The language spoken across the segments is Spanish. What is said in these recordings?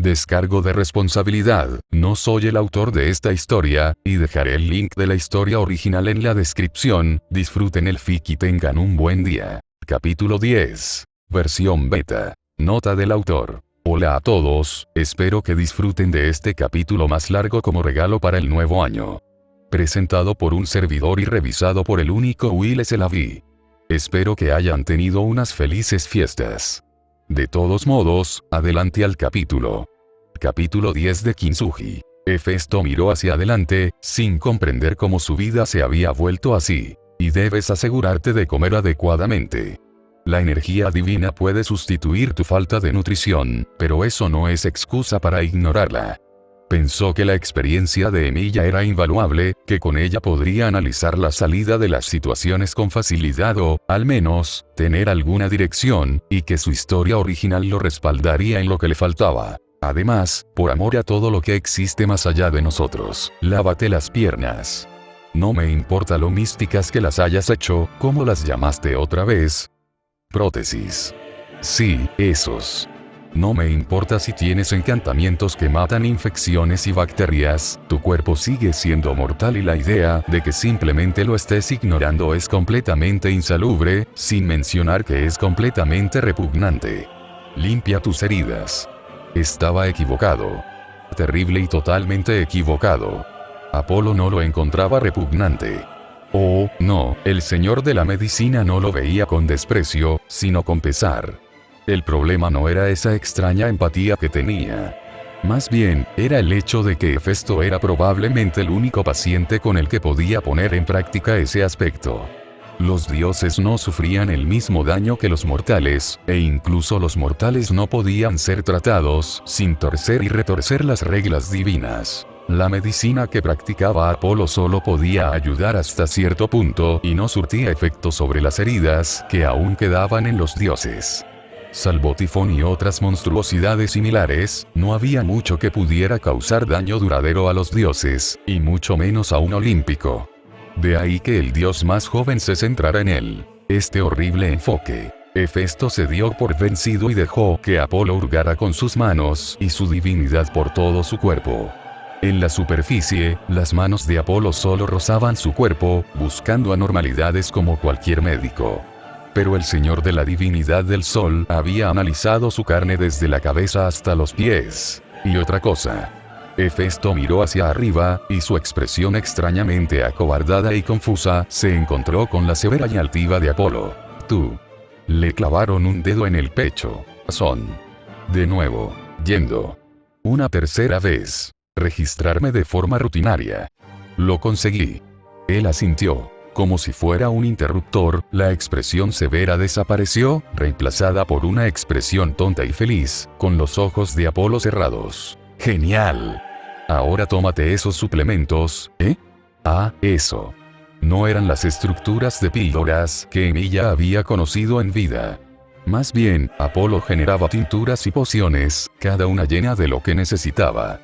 Descargo de responsabilidad, no soy el autor de esta historia, y dejaré el link de la historia original en la descripción. Disfruten el fic y tengan un buen día. Capítulo 10. Versión beta. Nota del autor. Hola a todos, espero que disfruten de este capítulo más largo como regalo para el nuevo año. Presentado por un servidor y revisado por el único Will Selavi. Espero que hayan tenido unas felices fiestas. De todos modos, adelante al capítulo. Capítulo 10 de Kintsugi. Hefesto miró hacia adelante, sin comprender cómo su vida se había vuelto así. Y debes asegurarte de comer adecuadamente. La energía divina puede sustituir tu falta de nutrición, pero eso no es excusa para ignorarla. Pensó que la experiencia de Emilia era invaluable, que con ella podría analizar la salida de las situaciones con facilidad o, al menos, tener alguna dirección, y que su historia original lo respaldaría en lo que le faltaba. Además, por amor a todo lo que existe más allá de nosotros, lávate las piernas. No me importa lo místicas que las hayas hecho, ¿cómo las llamaste otra vez? Prótesis. Sí, esos. No me importa si tienes encantamientos que matan infecciones y bacterias, tu cuerpo sigue siendo mortal y la idea de que simplemente lo estés ignorando es completamente insalubre, sin mencionar que es completamente repugnante. Limpia tus heridas. Estaba equivocado. Terrible y totalmente equivocado. Apolo no lo encontraba repugnante. Oh, no, el señor de la medicina no lo veía con desprecio, sino con pesar. El problema no era esa extraña empatía que tenía. Más bien, era el hecho de que Hefesto era probablemente el único paciente con el que podía poner en práctica ese aspecto. Los dioses no sufrían el mismo daño que los mortales, e incluso los mortales no podían ser tratados sin torcer y retorcer las reglas divinas. La medicina que practicaba Apolo solo podía ayudar hasta cierto punto y no surtía efecto sobre las heridas que aún quedaban en los dioses. Salvo Tifón y otras monstruosidades similares, no había mucho que pudiera causar daño duradero a los dioses, y mucho menos a un olímpico. De ahí que el dios más joven se centrara en él. Este horrible enfoque. Hefesto se dio por vencido y dejó que Apolo hurgara con sus manos y su divinidad por todo su cuerpo. En la superficie, las manos de Apolo solo rozaban su cuerpo, buscando anormalidades como cualquier médico. Pero el señor de la divinidad del sol había analizado su carne desde la cabeza hasta los pies. Y otra cosa. Hefesto miró hacia arriba, y su expresión extrañamente acobardada y confusa se encontró con la severa y altiva de Apolo. Tú. Le clavaron un dedo en el pecho. Son. De nuevo. Yendo. Una tercera vez. Registrarme de forma rutinaria. Lo conseguí. Él asintió. Como si fuera un interruptor, la expresión severa desapareció, reemplazada por una expresión tonta y feliz, con los ojos de Apolo cerrados. ¡Genial! Ahora tómate esos suplementos, ¿eh? Ah, eso. No eran las estructuras de píldoras que Emilia había conocido en vida. Más bien, Apolo generaba tinturas y pociones, cada una llena de lo que necesitaba.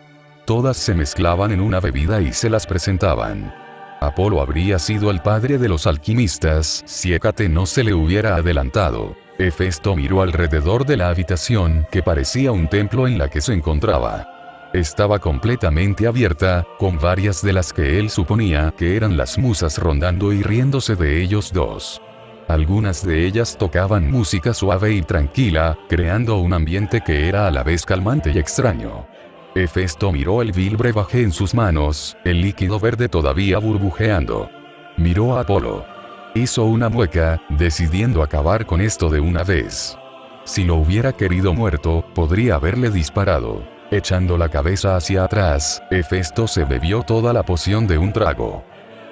Todas se mezclaban en una bebida y se las presentaban. Apolo habría sido el padre de los alquimistas si Hécate no se le hubiera adelantado. Hefesto miró alrededor de la habitación que parecía un templo en la que se encontraba. Estaba completamente abierta, con varias de las que él suponía que eran las musas rondando y riéndose de ellos dos. Algunas de ellas tocaban música suave y tranquila, creando un ambiente que era a la vez calmante y extraño. Hefesto miró el vil brebaje en sus manos, el líquido verde todavía burbujeando. Miró a Apolo. Hizo una mueca, decidiendo acabar con esto de una vez. Si lo hubiera querido muerto, podría haberle disparado. Echando la cabeza hacia atrás, Hefesto se bebió toda la poción de un trago.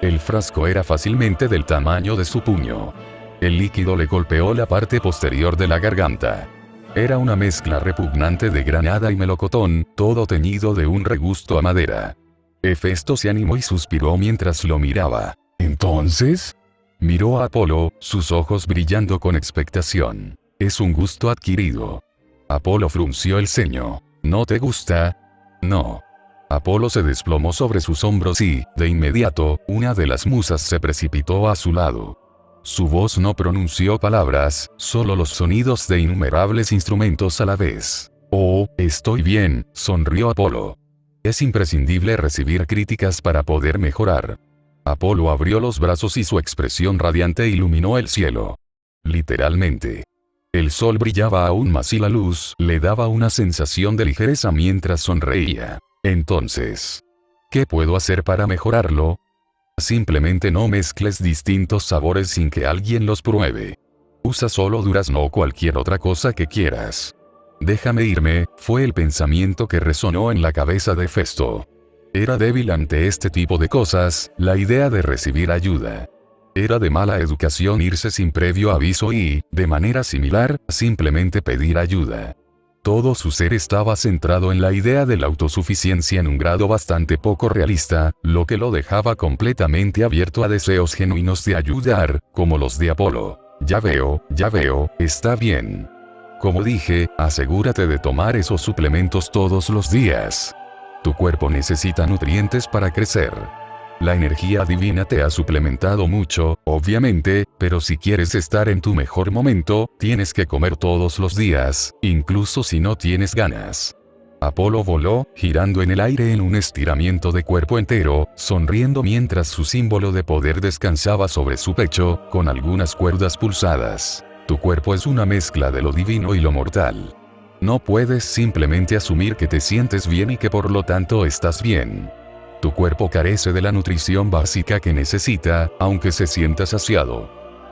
El frasco era fácilmente del tamaño de su puño. El líquido le golpeó la parte posterior de la garganta. Era una mezcla repugnante de granada y melocotón, todo teñido de un regusto a madera. Hefesto se animó y suspiró mientras lo miraba. ¿Entonces? Miró a Apolo, sus ojos brillando con expectación. Es un gusto adquirido. Apolo frunció el ceño. ¿No te gusta? No. Apolo se desplomó sobre sus hombros y, de inmediato, una de las musas se precipitó a su lado. Su voz no pronunció palabras, solo los sonidos de innumerables instrumentos a la vez. Oh, estoy bien, sonrió Apolo. Es imprescindible recibir críticas para poder mejorar. Apolo abrió los brazos y su expresión radiante iluminó el cielo. Literalmente. El sol brillaba aún más y la luz le daba una sensación de ligereza mientras sonreía. Entonces, ¿qué puedo hacer para mejorarlo? Simplemente no mezcles distintos sabores sin que alguien los pruebe. Usa solo durazno o cualquier otra cosa que quieras. Déjame irme, fue el pensamiento que resonó en la cabeza de Festo. Era débil ante este tipo de cosas, la idea de recibir ayuda. Era de mala educación irse sin previo aviso y, de manera similar, simplemente pedir ayuda. Todo su ser estaba centrado en la idea de la autosuficiencia en un grado bastante poco realista, lo que lo dejaba completamente abierto a deseos genuinos de ayudar, como los de Apolo. Ya veo, está bien. Como dije, asegúrate de tomar esos suplementos todos los días. Tu cuerpo necesita nutrientes para crecer. La energía divina te ha suplementado mucho, obviamente, pero si quieres estar en tu mejor momento, tienes que comer todos los días, incluso si no tienes ganas. Apolo voló, girando en el aire en un estiramiento de cuerpo entero, sonriendo mientras su símbolo de poder descansaba sobre su pecho, con algunas cuerdas pulsadas. Tu cuerpo es una mezcla de lo divino y lo mortal. No puedes simplemente asumir que te sientes bien y que por lo tanto estás bien. Tu cuerpo carece de la nutrición básica que necesita, aunque se sienta saciado.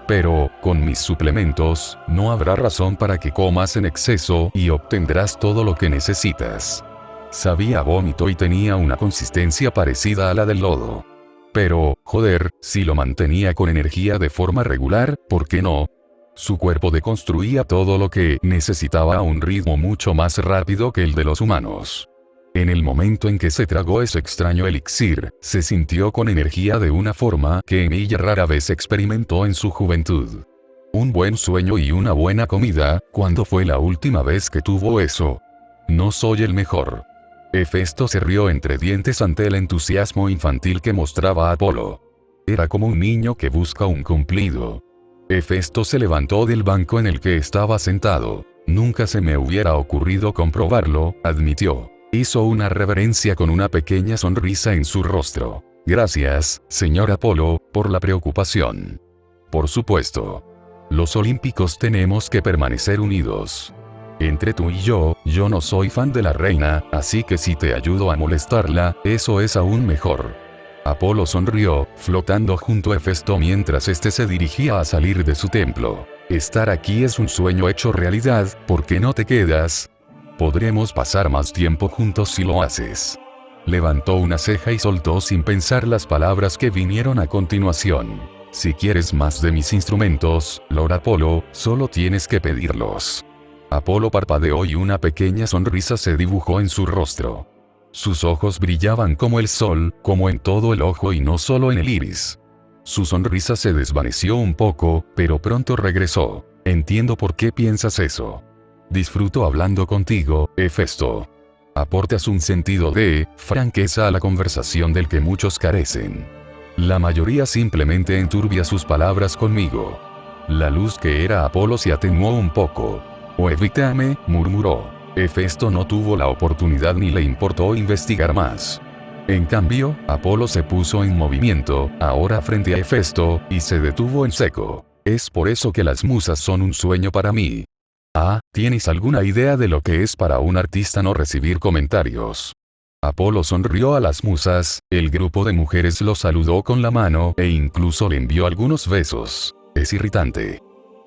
Pero, con mis suplementos, no habrá razón para que comas en exceso y obtendrás todo lo que necesitas. Sabía a vómito y tenía una consistencia parecida a la del lodo. Pero, joder, si lo mantenía con energía de forma regular, ¿por qué no? Su cuerpo deconstruía todo lo que necesitaba a un ritmo mucho más rápido que el de los humanos. En el momento en que se tragó ese extraño elixir, se sintió con energía de una forma que ella rara vez experimentó en su juventud. Un buen sueño y una buena comida, ¿cuándo fue la última vez que tuvo eso? No soy el mejor. Hefesto se rió entre dientes ante el entusiasmo infantil que mostraba Apolo. Era como un niño que busca un cumplido. Hefesto se levantó del banco en el que estaba sentado. Nunca se me hubiera ocurrido comprobarlo, admitió. Hizo una reverencia con una pequeña sonrisa en su rostro. Gracias, señor Apolo, por la preocupación. Por supuesto. Los olímpicos tenemos que permanecer unidos. Entre tú y yo no soy fan de la reina, así que si te ayudo a molestarla, eso es aún mejor. Apolo sonrió, flotando junto a Hefesto mientras este se dirigía a salir de su templo. Estar aquí es un sueño hecho realidad, ¿por qué no te quedas? Podremos pasar más tiempo juntos si lo haces. Levantó una ceja y soltó sin pensar las palabras que vinieron a continuación. Si quieres más de mis instrumentos, Lord Apolo, solo tienes que pedirlos. Apolo parpadeó y una pequeña sonrisa se dibujó en su rostro. Sus ojos brillaban como el sol, como en todo el ojo y no solo en el iris. Su sonrisa se desvaneció un poco, pero pronto regresó. Entiendo por qué piensas eso. Disfruto hablando contigo, Hefesto. Aportas un sentido de franqueza a la conversación del que muchos carecen. La mayoría simplemente enturbia sus palabras conmigo. La luz que era Apolo se atenuó un poco. «Oh, evítame», murmuró. Hefesto no tuvo la oportunidad ni le importó investigar más. En cambio, Apolo se puso en movimiento, ahora frente a Hefesto, y se detuvo en seco. Es por eso que las musas son un sueño para mí. Ah, ¿tienes alguna idea de lo que es para un artista no recibir comentarios? Apolo sonrió a las musas, el grupo de mujeres lo saludó con la mano e incluso le envió algunos besos. Es irritante.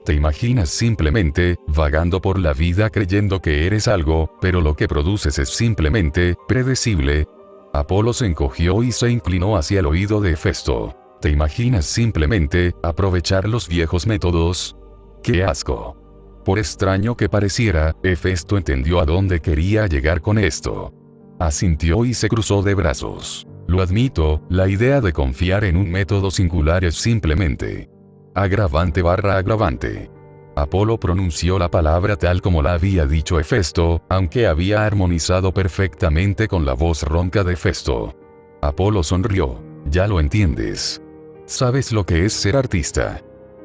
Te imaginas simplemente, vagando por la vida creyendo que eres algo, pero lo que produces es simplemente, predecible. Apolo se encogió y se inclinó hacia el oído de Hefesto. ¿Te imaginas simplemente, aprovechar los viejos métodos? ¡Qué asco! Por extraño que pareciera, Hefesto entendió a dónde quería llegar con esto. Asintió y se cruzó de brazos. Lo admito, la idea de confiar en un método singular es simplemente agravante. Apolo pronunció la palabra tal como la había dicho Hefesto, aunque había armonizado perfectamente con la voz ronca de Hefesto. Apolo sonrió. Ya lo entiendes. ¿Sabes lo que es ser artista?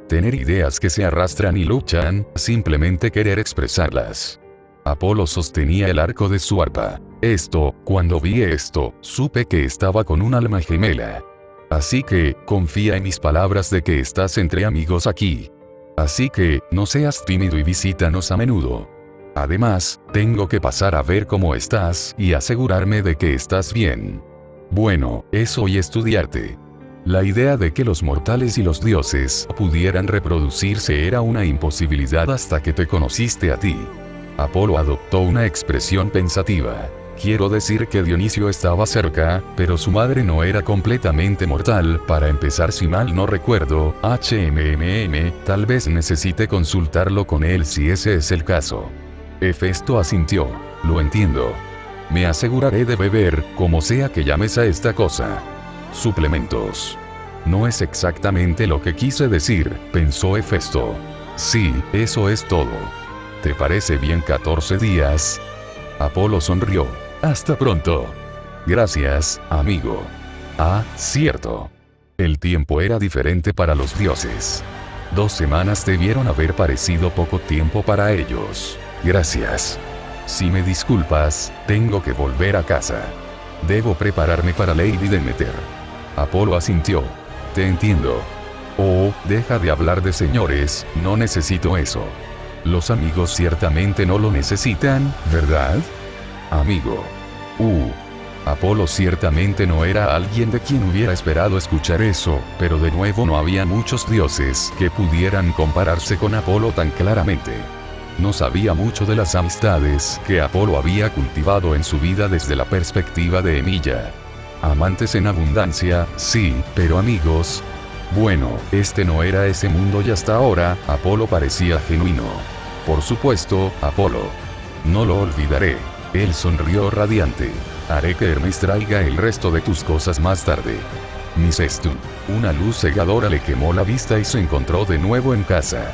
Tener ideas que se arrastran y luchan, simplemente querer expresarlas. Apolo sostenía el arco de su arpa. Cuando vi esto, supe que estaba con un alma gemela. Así que, confía en mis palabras de que estás entre amigos aquí. Así que, no seas tímido y visítanos a menudo. Además, tengo que pasar a ver cómo estás y asegurarme de que estás bien. Bueno, eso y estudiarte. La idea de que los mortales y los dioses pudieran reproducirse era una imposibilidad hasta que te conociste a ti. Apolo adoptó una expresión pensativa. Quiero decir que Dionisio estaba cerca, pero su madre no era completamente mortal. Para empezar, si mal no recuerdo, tal vez necesite consultarlo con él si ese es el caso. Hefesto asintió. Lo entiendo. Me aseguraré de beber, como sea que llames a esta cosa. Suplementos. No es exactamente lo que quise decir, pensó Hefesto. Sí, eso es todo. ¿Te parece bien 14 días? Apolo sonrió. Hasta pronto. Gracias, amigo. Ah, cierto. El tiempo era diferente para los dioses. 2 semanas debieron haber parecido poco tiempo para ellos. Gracias. Si me disculpas, tengo que volver a casa. Debo prepararme para Lady Demeter. Apolo asintió. Te entiendo. Oh, deja de hablar de señores, no necesito eso. Los amigos ciertamente no lo necesitan, ¿verdad? Amigo. Apolo ciertamente no era alguien de quien hubiera esperado escuchar eso, pero de nuevo no había muchos dioses que pudieran compararse con Apolo tan claramente. No sabía mucho de las amistades que Apolo había cultivado en su vida desde la perspectiva de Emilia. Amantes en abundancia, sí, pero amigos. Bueno, este no era ese mundo y hasta ahora, Apolo parecía genuino. Por supuesto, Apolo. No lo olvidaré. Él sonrió radiante. Haré que Hermes traiga el resto de tus cosas más tarde. Miss una luz cegadora le quemó la vista y se encontró de nuevo en casa.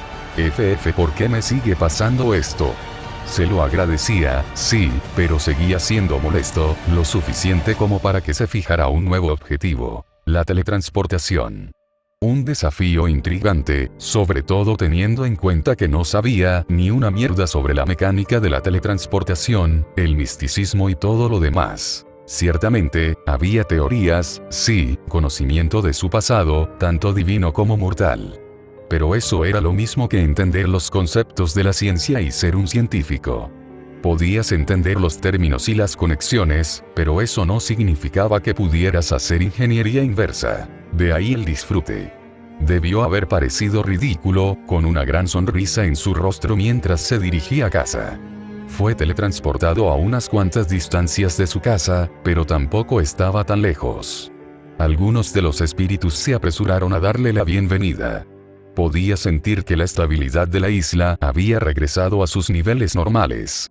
¿Por qué me sigue pasando esto? Se lo agradecía, sí, pero seguía siendo molesto, lo suficiente como para que se fijara un nuevo objetivo: la teletransportación. Un desafío intrigante, sobre todo teniendo en cuenta que no sabía ni una mierda sobre la mecánica de la teletransportación, el misticismo y todo lo demás. Ciertamente, había teorías, sí, conocimiento de su pasado, tanto divino como mortal. Pero eso era lo mismo que entender los conceptos de la ciencia y ser un científico. Podías entender los términos y las conexiones, pero eso no significaba que pudieras hacer ingeniería inversa. De ahí el disfrute. Debió haber parecido ridículo, con una gran sonrisa en su rostro mientras se dirigía a casa. Fue teletransportado a unas cuantas distancias de su casa, pero tampoco estaba tan lejos. Algunos de los espíritus se apresuraron a darle la bienvenida. Podía sentir que la estabilidad de la isla había regresado a sus niveles normales.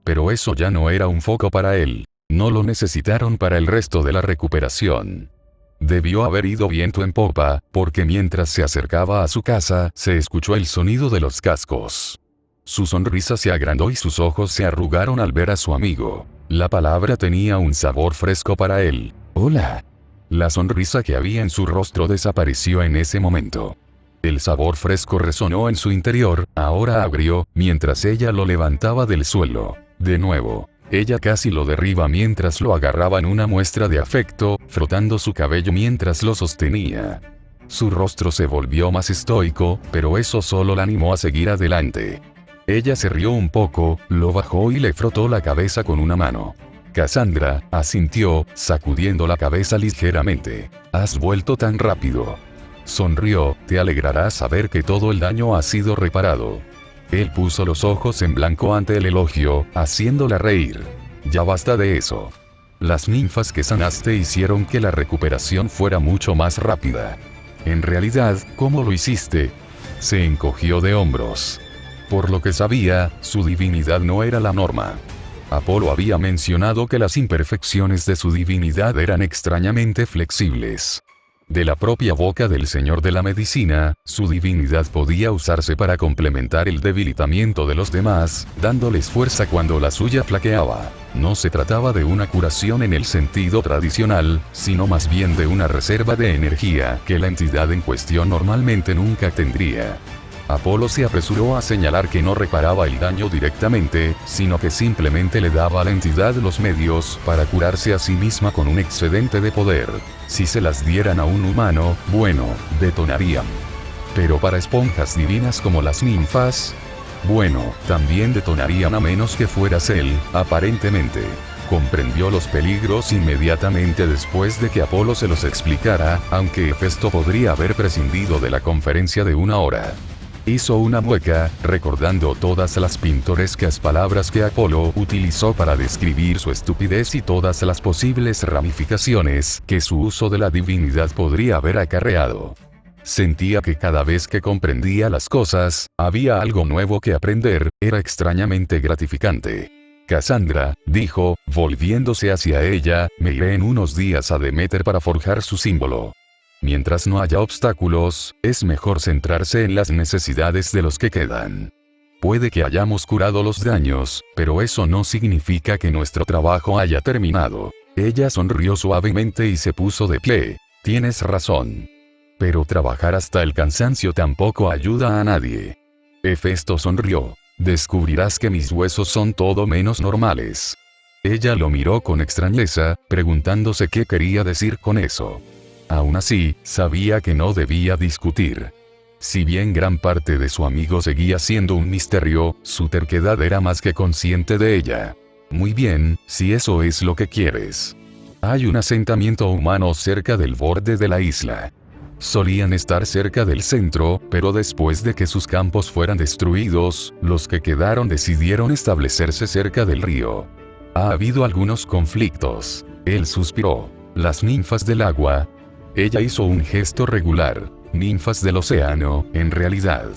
Pero eso ya no era un foco para él. No lo necesitaron para el resto de la recuperación. Debió haber ido viento en popa, porque mientras se acercaba a su casa, se escuchó el sonido de los cascos. Su sonrisa se agrandó y sus ojos se arrugaron al ver a su amigo. La palabra tenía un sabor fresco para él. Hola. La sonrisa que había en su rostro desapareció en ese momento. El sabor fresco resonó en su interior, ahora agrio, mientras ella lo levantaba del suelo. De nuevo. Ella casi lo derriba mientras lo agarraba en una muestra de afecto, frotando su cabello mientras lo sostenía. Su rostro se volvió más estoico, pero eso solo la animó a seguir adelante. Ella se rió un poco, lo bajó y le frotó la cabeza con una mano. Cassandra, asintió, sacudiendo la cabeza ligeramente. ¿Has vuelto tan rápido? Sonrió, te alegrará saber que todo el daño ha sido reparado. Él puso los ojos en blanco ante el elogio, haciéndola reír. Ya basta de eso. Las ninfas que sanaste hicieron que la recuperación fuera mucho más rápida. En realidad, ¿cómo lo hiciste? Se encogió de hombros. Por lo que sabía, su divinidad no era la norma. Apolo había mencionado que las imperfecciones de su divinidad eran extrañamente flexibles. De la propia boca del señor de la medicina, su divinidad podía usarse para complementar el debilitamiento de los demás, dándoles fuerza cuando la suya flaqueaba. No se trataba de una curación en el sentido tradicional, sino más bien de una reserva de energía que la entidad en cuestión normalmente nunca tendría. Apolo se apresuró a señalar que no reparaba el daño directamente, sino que simplemente le daba a la entidad los medios para curarse a sí misma con un excedente de poder. Si se las dieran a un humano, bueno, detonarían. Pero para esponjas divinas como las ninfas, bueno, también detonarían a menos que fueras él, aparentemente. Comprendió los peligros inmediatamente después de que Apolo se los explicara, aunque Hefesto podría haber prescindido de la conferencia de 1 hora. Hizo una mueca, recordando todas las pintorescas palabras que Apolo utilizó para describir su estupidez y todas las posibles ramificaciones que su uso de la divinidad podría haber acarreado. Sentía que cada vez que comprendía las cosas, había algo nuevo que aprender, era extrañamente gratificante. Cassandra, dijo, volviéndose hacia ella, me iré en unos días a Demeter para forjar su símbolo. Mientras no haya obstáculos, es mejor centrarse en las necesidades de los que quedan. Puede que hayamos curado los daños, pero eso no significa que nuestro trabajo haya terminado. Ella sonrió suavemente y se puso de pie. Tienes razón. Pero trabajar hasta el cansancio tampoco ayuda a nadie. Hefesto sonrió. Descubrirás que mis huesos son todo menos normales. Ella lo miró con extrañeza, preguntándose qué quería decir con eso. Aún así, sabía que no debía discutir. Si bien gran parte de su amigo seguía siendo un misterio, su terquedad era más que consciente de ella. Muy bien, si eso es lo que quieres. Hay un asentamiento humano cerca del borde de la isla. Solían estar cerca del centro, pero después de que sus campos fueran destruidos, los que quedaron decidieron establecerse cerca del río. Ha habido algunos conflictos. Él suspiró. Las ninfas del agua. Ella hizo un gesto regular. Ninfas del océano, en realidad.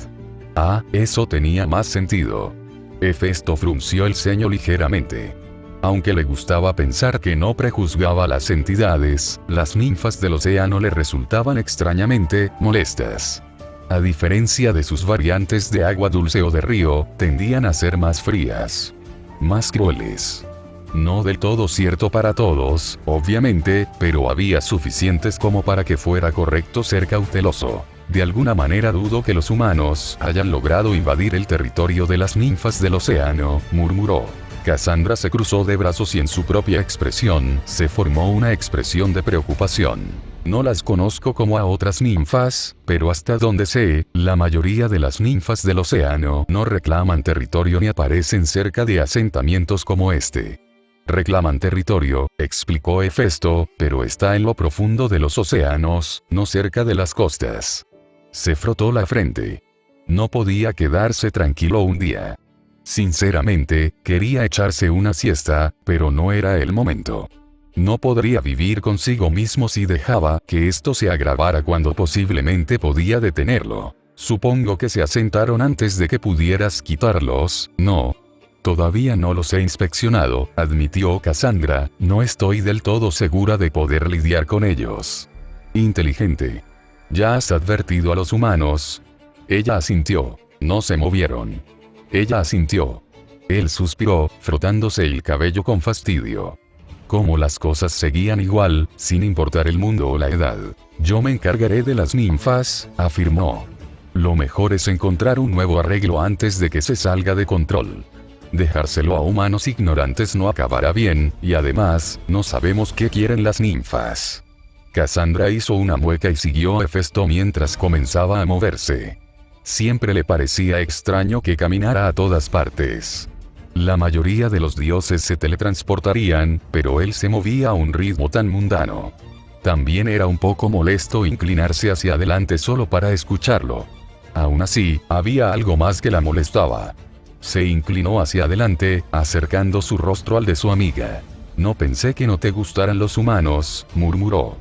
Ah, eso tenía más sentido. Hefesto frunció el ceño ligeramente. Aunque le gustaba pensar que no prejuzgaba las entidades, las ninfas del océano le resultaban extrañamente molestas. A diferencia de sus variantes de agua dulce o de río, tendían a ser más frías. Más crueles. No del todo cierto para todos, obviamente, pero había suficientes como para que fuera correcto ser cauteloso. De alguna manera dudo que los humanos hayan logrado invadir el territorio de las ninfas del océano, murmuró. Cassandra se cruzó de brazos y en su propia expresión se formó una expresión de preocupación. No las conozco como a otras ninfas, pero hasta donde sé, la mayoría de las ninfas del océano no reclaman territorio ni aparecen cerca de asentamientos como este. Reclaman territorio, explicó Hefesto, pero está en lo profundo de los océanos, no cerca de las costas. Se frotó la frente. No podía quedarse tranquilo un día. Sinceramente, quería echarse una siesta, pero no era el momento. No podría vivir consigo mismo si dejaba que esto se agravara cuando posiblemente podía detenerlo. Supongo que se asentaron antes de que pudieras quitarlos, ¿no? Todavía no los he inspeccionado, admitió Cassandra, no estoy del todo segura de poder lidiar con ellos. Inteligente. ¿Ya has advertido a los humanos? Ella asintió. No se movieron. Ella asintió. Él suspiró, frotándose el cabello con fastidio. Como las cosas seguían igual, sin importar el mundo o la edad. Yo me encargaré de las ninfas, afirmó. Lo mejor es encontrar un nuevo arreglo antes de que se salga de control. Dejárselo a humanos ignorantes no acabará bien, y además, no sabemos qué quieren las ninfas. Cassandra hizo una mueca y siguió a Hefesto mientras comenzaba a moverse. Siempre le parecía extraño que caminara a todas partes. La mayoría de los dioses se teletransportarían, pero él se movía a un ritmo tan mundano. También era un poco molesto inclinarse hacia adelante solo para escucharlo. Aún así, había algo más que la molestaba. Se inclinó hacia adelante, acercando su rostro al de su amiga. No pensé que no te gustaran los humanos, murmuró.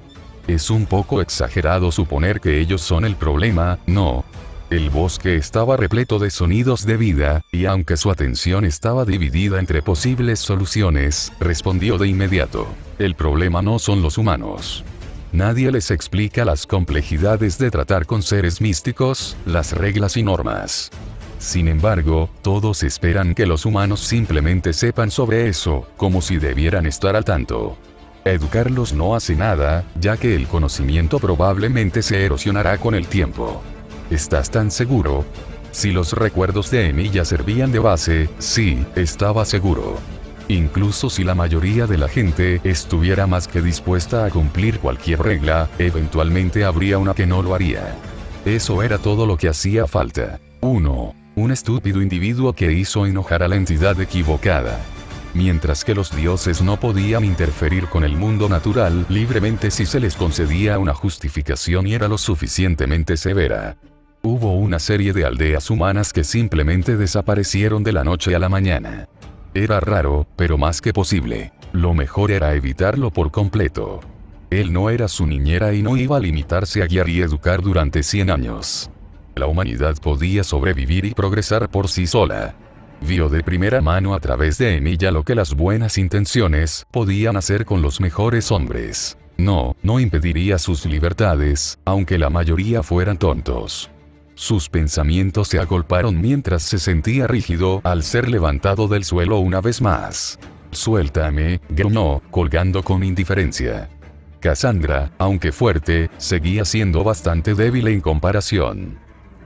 Es un poco exagerado suponer que ellos son el problema, ¿no? El bosque estaba repleto de sonidos de vida, y aunque su atención estaba dividida entre posibles soluciones, respondió de inmediato. El problema no son los humanos. Nadie les explica las complejidades de tratar con seres místicos, las reglas y normas. Sin embargo, todos esperan que los humanos simplemente sepan sobre eso, como si debieran estar al tanto. Educarlos no hace nada, ya que el conocimiento probablemente se erosionará con el tiempo. ¿Estás tan seguro? Si los recuerdos de Emilia servían de base, sí, estaba seguro. Incluso si la mayoría de la gente estuviera más que dispuesta a cumplir cualquier regla, eventualmente habría una que no lo haría. Eso era todo lo que hacía falta. 1. Un estúpido individuo que hizo enojar a la entidad equivocada. Mientras que los dioses no podían interferir con el mundo natural libremente si se les concedía una justificación y era lo suficientemente severa. Hubo una serie de aldeas humanas que simplemente desaparecieron de la noche a la mañana. Era raro, pero más que posible. Lo mejor era evitarlo por completo. Él no era su niñera y no iba a limitarse a guiar y educar durante 100 años. La humanidad podía sobrevivir y progresar por sí sola. Vio de primera mano a través de Emilia lo que las buenas intenciones podían hacer con los mejores hombres. No impediría sus libertades, aunque la mayoría fueran tontos. Sus pensamientos se agolparon mientras se sentía rígido al ser levantado del suelo una vez más. «Suéltame», gruñó, colgando con indiferencia. Cassandra, aunque fuerte, seguía siendo bastante débil en comparación.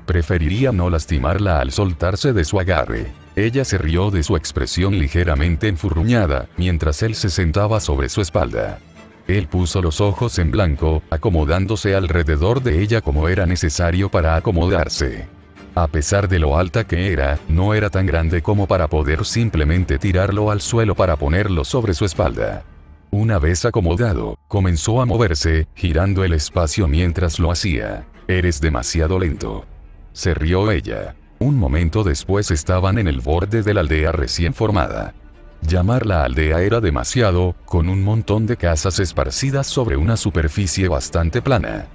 Preferiría no lastimarla al soltarse de su agarre. Ella se rió de su expresión ligeramente enfurruñada, mientras él se sentaba sobre su espalda. Él puso los ojos en blanco, acomodándose alrededor de ella como era necesario para acomodarse. A pesar de lo alta que era, no era tan grande como para poder simplemente tirarlo al suelo para ponerlo sobre su espalda. Una vez acomodado, comenzó a moverse, girando el espacio mientras lo hacía. «Eres demasiado lento». Se rió ella. Un momento después estaban en el borde de la aldea recién formada. Llamar la aldea era demasiado, con un montón de casas esparcidas sobre una superficie bastante plana.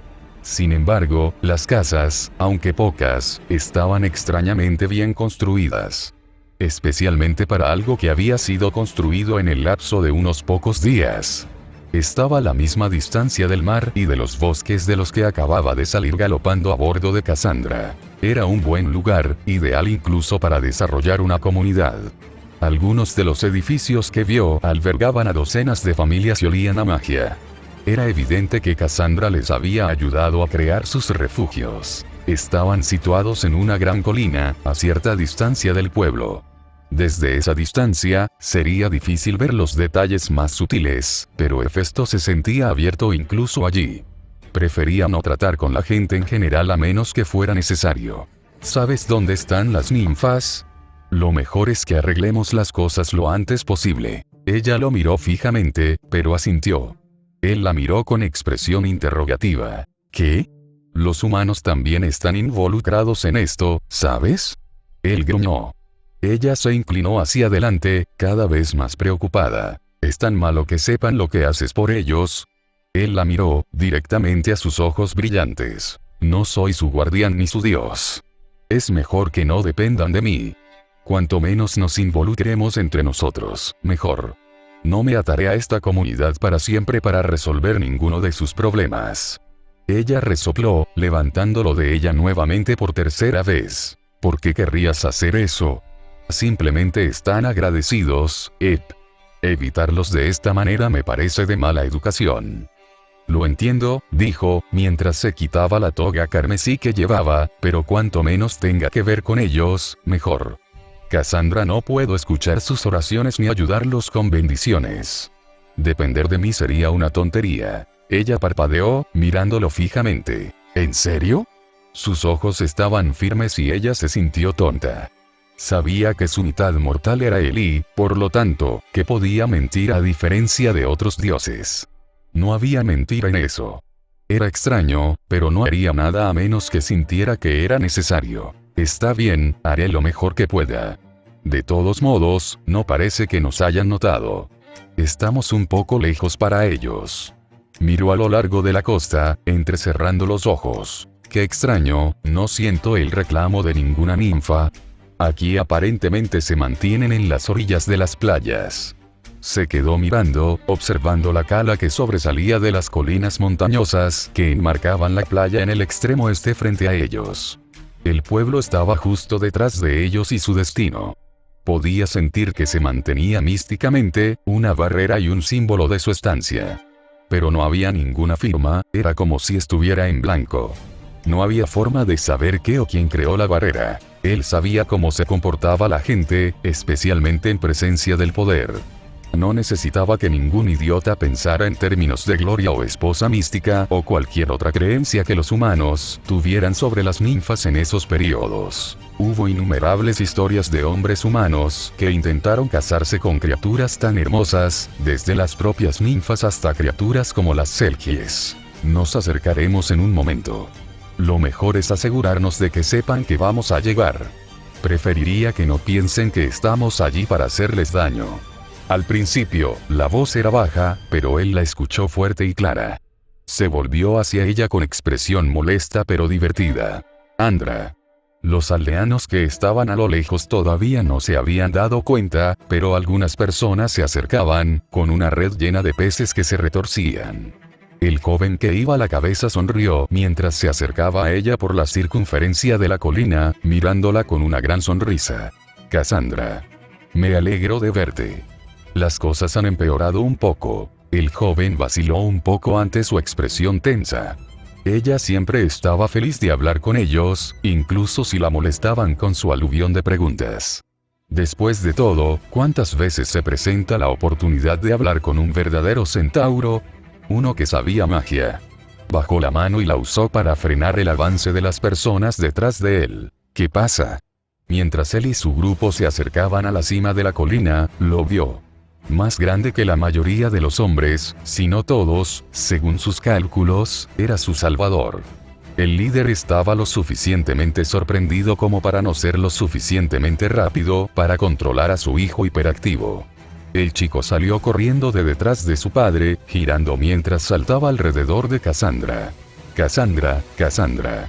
Sin embargo, las casas, aunque pocas, estaban extrañamente bien construidas. Especialmente para algo que había sido construido en el lapso de unos pocos días. Estaba a la misma distancia del mar y de los bosques de los que acababa de salir galopando a bordo de Cassandra. Era un buen lugar, ideal incluso para desarrollar una comunidad. Algunos de los edificios que vio albergaban a docenas de familias y olían a magia. Era evidente que Cassandra les había ayudado a crear sus refugios. Estaban situados en una gran colina, a cierta distancia del pueblo. Desde esa distancia, sería difícil ver los detalles más sutiles, pero Hefesto se sentía abierto incluso allí. Prefería no tratar con la gente en general a menos que fuera necesario. ¿Sabes dónde están las ninfas? Lo mejor es que arreglemos las cosas lo antes posible. Ella lo miró fijamente, pero asintió. Él la miró con expresión interrogativa. ¿Qué? Los humanos también están involucrados en esto, ¿sabes? Él gruñó. Ella se inclinó hacia adelante, cada vez más preocupada. ¿Es tan malo que sepan lo que haces por ellos? Él la miró, directamente a sus ojos brillantes. No soy su guardián ni su dios. Es mejor que no dependan de mí. Cuanto menos nos involucremos entre nosotros, mejor. No me ataré a esta comunidad para siempre para resolver ninguno de sus problemas. Ella resopló, levantándolo de ella nuevamente por tercera vez. ¿Por qué querrías hacer eso? Simplemente están agradecidos, Evitarlos de esta manera me parece de mala educación. Lo entiendo, dijo, mientras se quitaba la toga carmesí que llevaba, pero cuanto menos tenga que ver con ellos, mejor. Cassandra, no puedo escuchar sus oraciones ni ayudarlos con bendiciones. Depender de mí sería una tontería. Ella parpadeó, mirándolo fijamente. ¿En serio? Sus ojos estaban firmes y ella se sintió tonta. Sabía que su mitad mortal era él y, por lo tanto, que podía mentir a diferencia de otros dioses. No había mentira en eso. Era extraño, pero no haría nada a menos que sintiera que era necesario. Está bien, haré lo mejor que pueda. De todos modos, no parece que nos hayan notado. Estamos un poco lejos para ellos. Miró a lo largo de la costa, entrecerrando los ojos. Qué extraño, no siento el reclamo de ninguna ninfa. Aquí aparentemente se mantienen en las orillas de las playas. Se quedó mirando, observando la cala que sobresalía de las colinas montañosas que enmarcaban la playa en el extremo este frente a ellos. El pueblo estaba justo detrás de ellos y su destino. Podía sentir que se mantenía místicamente, una barrera y un símbolo de su estancia. Pero no había ninguna firma, era como si estuviera en blanco. No había forma de saber qué o quién creó la barrera. Él sabía cómo se comportaba la gente, especialmente en presencia del poder. No necesitaba que ningún idiota pensara en términos de gloria o esposa mística o cualquier otra creencia que los humanos tuvieran sobre las ninfas en esos periodos. Hubo innumerables historias de hombres humanos que intentaron casarse con criaturas tan hermosas, desde las propias ninfas hasta criaturas como las selkies. Nos acercaremos en un momento. Lo mejor es asegurarnos de que sepan que vamos a llegar. Preferiría que no piensen que estamos allí para hacerles daño. Al principio, la voz era baja, pero él la escuchó fuerte y clara. Se volvió hacia ella con expresión molesta pero divertida. Andra. Los aldeanos que estaban a lo lejos todavía no se habían dado cuenta, pero algunas personas se acercaban, con una red llena de peces que se retorcían. El joven que iba a la cabeza sonrió mientras se acercaba a ella por la circunferencia de la colina, mirándola con una gran sonrisa. Cassandra. Me alegro de verte. Las cosas han empeorado un poco. El joven vaciló un poco ante su expresión tensa. Ella siempre estaba feliz de hablar con ellos, incluso si la molestaban con su aluvión de preguntas. Después de todo, ¿cuántas veces se presenta la oportunidad de hablar con un verdadero centauro? Uno que sabía magia. Bajó la mano y la usó para frenar el avance de las personas detrás de él. ¿Qué pasa? Mientras él y su grupo se acercaban a la cima de la colina, lo vio. Más grande que la mayoría de los hombres, si no todos, según sus cálculos, era su salvador. El líder estaba lo suficientemente sorprendido como para no ser lo suficientemente rápido para controlar a su hijo hiperactivo. El chico salió corriendo de detrás de su padre, girando mientras saltaba alrededor de Cassandra. Cassandra, Cassandra.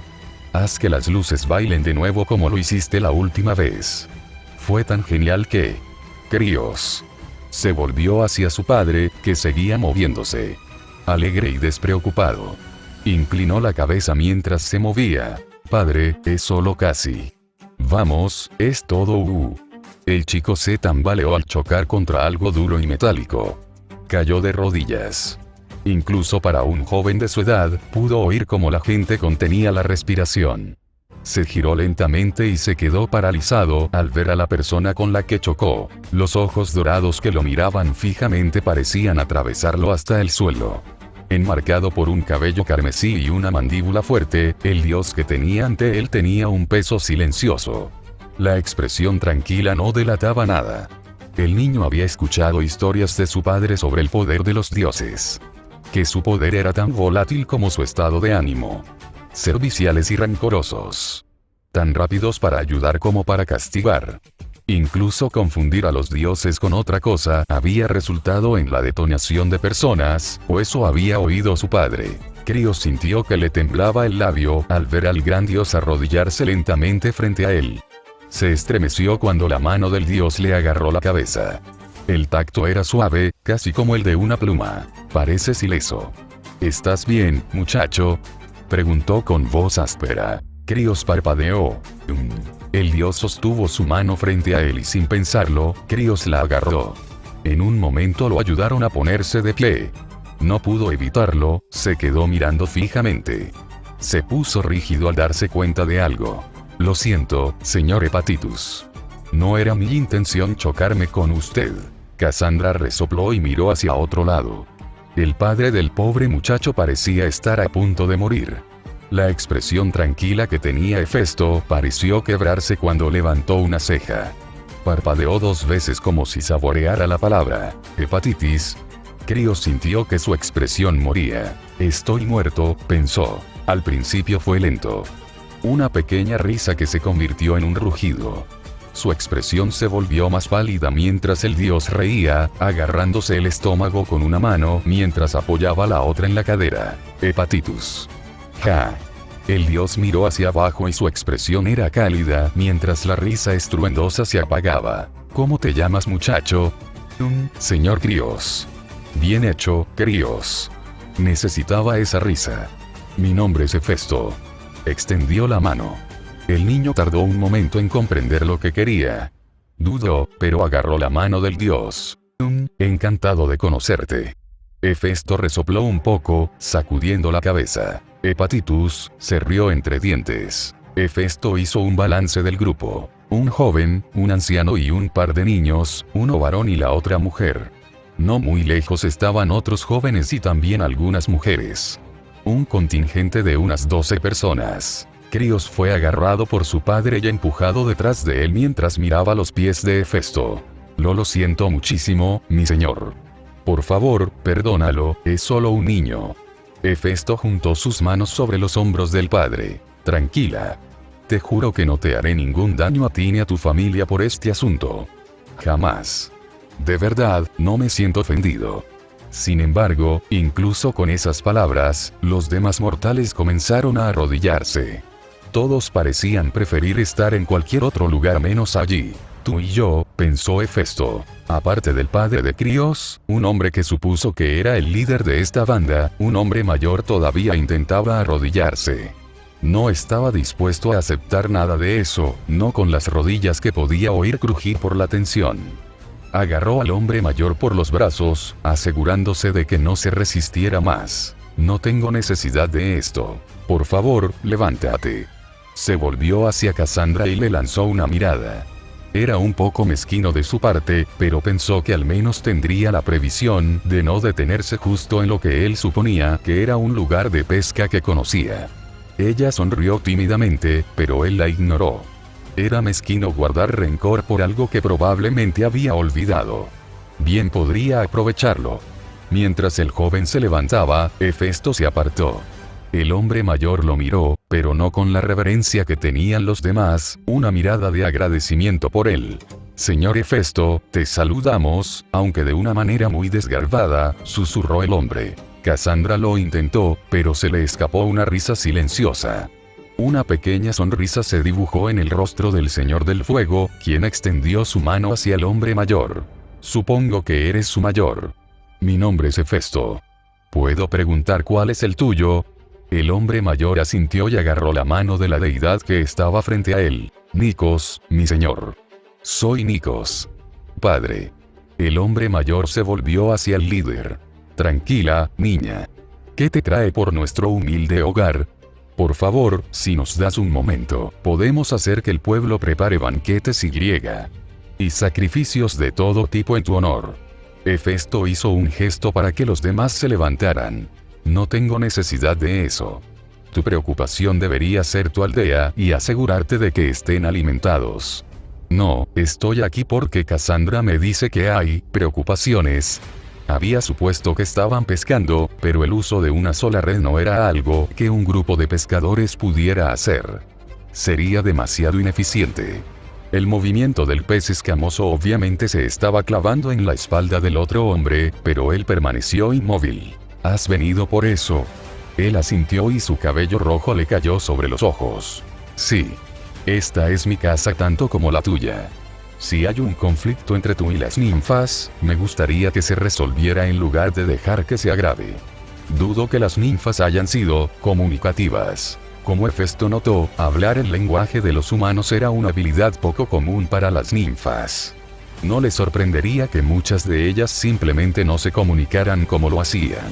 Haz que las luces bailen de nuevo como lo hiciste la última vez. Fue tan genial que... Críos. Se volvió hacia su padre, que seguía moviéndose. Alegre y despreocupado. Inclinó la cabeza mientras se movía. Padre, es solo casi. Vamos, es todo. El chico se tambaleó al chocar contra algo duro y metálico. Cayó de rodillas. Incluso para un joven de su edad, pudo oír cómo la gente contenía la respiración. Se giró lentamente y se quedó paralizado al ver a la persona con la que chocó. Los ojos dorados que lo miraban fijamente parecían atravesarlo hasta el suelo. Enmarcado por un cabello carmesí y una mandíbula fuerte, el dios que tenía ante él tenía un peso silencioso. La expresión tranquila no delataba nada. El niño había escuchado historias de su padre sobre el poder de los dioses. Que su poder era tan volátil como su estado de ánimo. Serviciales y rencorosos. Tan rápidos para ayudar como para castigar. Incluso confundir a los dioses con otra cosa había resultado en la detonación de personas, o eso había oído su padre. Krios sintió que le temblaba el labio al ver al gran dios arrodillarse lentamente frente a él. Se estremeció cuando la mano del dios le agarró la cabeza. El tacto era suave, casi como el de una pluma. Pareces ileso. ¿Estás bien, muchacho?, preguntó con voz áspera. Krios parpadeó. El dios sostuvo su mano frente a él y sin pensarlo, Krios la agarró. En un momento lo ayudaron a ponerse de pie. No pudo evitarlo, se quedó mirando fijamente. Se puso rígido al darse cuenta de algo. Lo siento, señor Hepatitus. No era mi intención chocarme con usted. Cassandra resopló y miró hacia otro lado. El padre del pobre muchacho parecía estar a punto de morir. La expresión tranquila que tenía Hefesto pareció quebrarse cuando levantó una ceja. Parpadeó 2 veces como si saboreara la palabra hepatitis. Krios sintió que su expresión moría. Estoy muerto, pensó. Al principio fue lento. Una pequeña risa que se convirtió en un rugido. Su expresión se volvió más pálida mientras el dios reía, agarrándose el estómago con una mano mientras apoyaba la otra en la cadera. Hepatitus. Ja. El dios miró hacia abajo y su expresión era cálida mientras la risa estruendosa se apagaba. ¿Cómo te llamas, muchacho? Señor Krios. Bien hecho, Krios. Necesitaba esa risa. Mi nombre es Hefesto. Extendió la mano. El niño tardó un momento en comprender lo que quería. Dudó, pero agarró la mano del dios. Encantado de conocerte. Hefesto resopló un poco, sacudiendo la cabeza. Hepatitus se rió entre dientes. Hefesto hizo un balance del grupo. Un joven, un anciano y un par de niños, uno varón y la otra mujer. No muy lejos estaban otros jóvenes y también algunas mujeres. Un contingente de unas 12 personas. Crios fue agarrado por su padre y empujado detrás de él mientras miraba los pies de Hefesto. Lo siento muchísimo, mi señor. Por favor, perdónalo, es solo un niño. Hefesto juntó sus manos sobre los hombros del padre. Tranquila. Te juro que no te haré ningún daño a ti ni a tu familia por este asunto. Jamás. De verdad, no me siento ofendido. Sin embargo, incluso con esas palabras, los demás mortales comenzaron a arrodillarse. Todos parecían preferir estar en cualquier otro lugar menos allí. Tú y yo, pensó Hefesto. Aparte del padre de Crios, un hombre que supuso que era el líder de esta banda, un hombre mayor todavía intentaba arrodillarse. No estaba dispuesto a aceptar nada de eso, no con las rodillas que podía oír crujir por la tensión. Agarró al hombre mayor por los brazos, asegurándose de que no se resistiera más. No tengo necesidad de esto. Por favor, levántate. Se volvió hacia Cassandra y le lanzó una mirada. Era un poco mezquino de su parte, pero pensó que al menos tendría la previsión de no detenerse justo en lo que él suponía que era un lugar de pesca que conocía. Ella sonrió tímidamente, pero él la ignoró. Era mezquino guardar rencor por algo que probablemente había olvidado. Bien podría aprovecharlo. Mientras el joven se levantaba, Hefesto se apartó. El hombre mayor lo miró, pero no con la reverencia que tenían los demás, una mirada de agradecimiento por él. Señor Hefesto, te saludamos, aunque de una manera muy desgarbada, susurró el hombre. Cassandra lo intentó, pero se le escapó una risa silenciosa. Una pequeña sonrisa se dibujó en el rostro del Señor del Fuego, quien extendió su mano hacia el hombre mayor. Supongo que eres su mayor. Mi nombre es Hefesto. ¿Puedo preguntar cuál es el tuyo? El hombre mayor asintió y agarró la mano de la deidad que estaba frente a él. Nikos, mi señor. Soy Nikos. Padre. El hombre mayor se volvió hacia el líder. Tranquila, niña. ¿Qué te trae por nuestro humilde hogar? Por favor, si nos das un momento, podemos hacer que el pueblo prepare banquetes y sacrificios de todo tipo en tu honor. Hefesto hizo un gesto para que los demás se levantaran. No tengo necesidad de eso. Tu preocupación debería ser tu aldea y asegurarte de que estén alimentados. No, estoy aquí porque Cassandra me dice que hay preocupaciones. Había supuesto que estaban pescando, pero el uso de una sola red no era algo que un grupo de pescadores pudiera hacer. Sería demasiado ineficiente. El movimiento del pez escamoso obviamente se estaba clavando en la espalda del otro hombre, pero él permaneció inmóvil. ¿Has venido por eso? Él asintió y su cabello rojo le cayó sobre los ojos. Sí. Esta es mi casa tanto como la tuya. Si hay un conflicto entre tú y las ninfas, me gustaría que se resolviera en lugar de dejar que se agrave. Dudo que las ninfas hayan sido comunicativas. Como Hefesto notó, hablar el lenguaje de los humanos era una habilidad poco común para las ninfas. No le sorprendería que muchas de ellas simplemente no se comunicaran como lo hacían.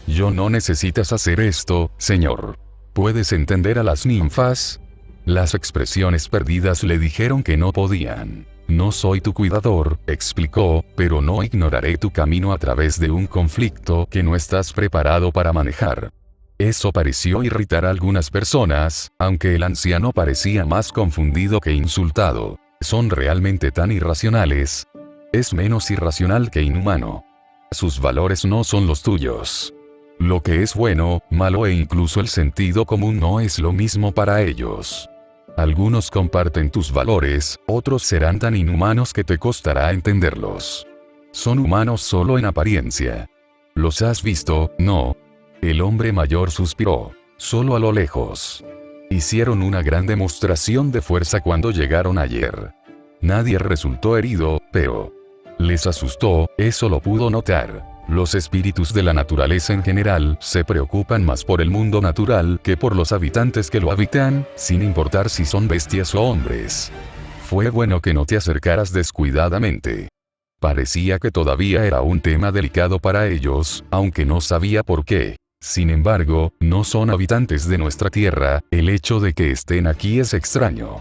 Yo no necesitas hacer esto, señor. ¿Puedes entender a las ninfas? Las expresiones perdidas le dijeron que no podían. No soy tu cuidador, explicó, pero no ignoraré tu camino a través de un conflicto que no estás preparado para manejar. Eso pareció irritar a algunas personas, aunque el anciano parecía más confundido que insultado. ¿Son realmente tan irracionales? Es menos irracional que inhumano. Sus valores no son los tuyos. Lo que es bueno, malo e incluso el sentido común no es lo mismo para ellos. Algunos comparten tus valores, otros serán tan inhumanos que te costará entenderlos. Son humanos solo en apariencia. ¿Los has visto? No. El hombre mayor suspiró. Solo a lo lejos. Hicieron una gran demostración de fuerza cuando llegaron ayer. Nadie resultó herido, pero les asustó, eso lo pudo notar. Los espíritus de la naturaleza en general se preocupan más por el mundo natural que por los habitantes que lo habitan, sin importar si son bestias o hombres. Fue bueno que no te acercaras descuidadamente. Parecía que todavía era un tema delicado para ellos, aunque no sabía por qué. Sin embargo, no son habitantes de nuestra tierra, el hecho de que estén aquí es extraño.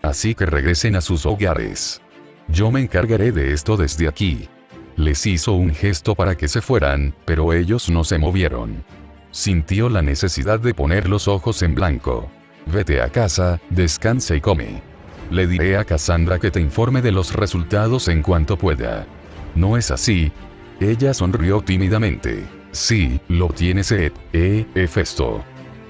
Así que regresen a sus hogares. Yo me encargaré de esto desde aquí. Les hizo un gesto para que se fueran, pero ellos no se movieron. Sintió la necesidad de poner los ojos en blanco. Vete a casa, descansa y come. Le diré a Cassandra que te informe de los resultados en cuanto pueda. ¿No es así? Ella sonrió tímidamente. Sí, lo tienes, Hefesto.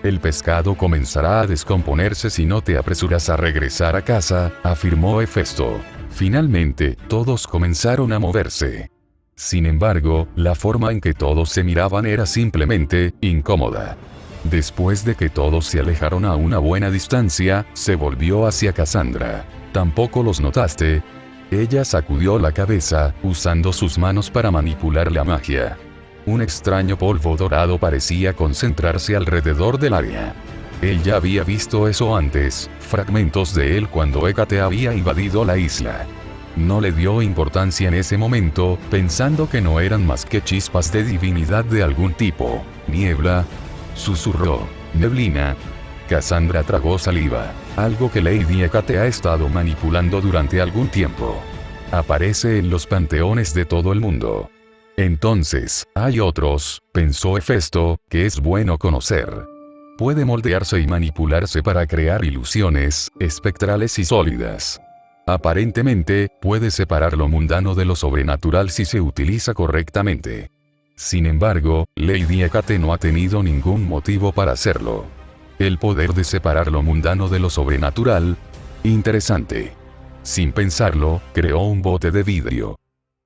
El pescado comenzará a descomponerse si no te apresuras a regresar a casa, afirmó Hefesto. Finalmente, todos comenzaron a moverse. Sin embargo, la forma en que todos se miraban era simplemente incómoda. Después de que todos se alejaron a una buena distancia, se volvió hacia Cassandra. ¿Tampoco los notaste? Ella sacudió la cabeza, usando sus manos para manipular la magia. Un extraño polvo dorado parecía concentrarse alrededor del área. Él ya había visto eso antes, fragmentos de él cuando Hécate había invadido la isla. No le dio importancia en ese momento, pensando que no eran más que chispas de divinidad de algún tipo. Niebla, susurró. Neblina. Cassandra tragó saliva, algo que Lady Hécate ha estado manipulando durante algún tiempo. Aparece en los panteones de todo el mundo. Entonces, hay otros, pensó Hefesto, que es bueno conocer. Puede moldearse y manipularse para crear ilusiones, espectrales y sólidas. Aparentemente, puede separar lo mundano de lo sobrenatural si se utiliza correctamente. Sin embargo, Lady Hécate no ha tenido ningún motivo para hacerlo. El poder de separar lo mundano de lo sobrenatural. Interesante. Sin pensarlo, creó un bote de vidrio.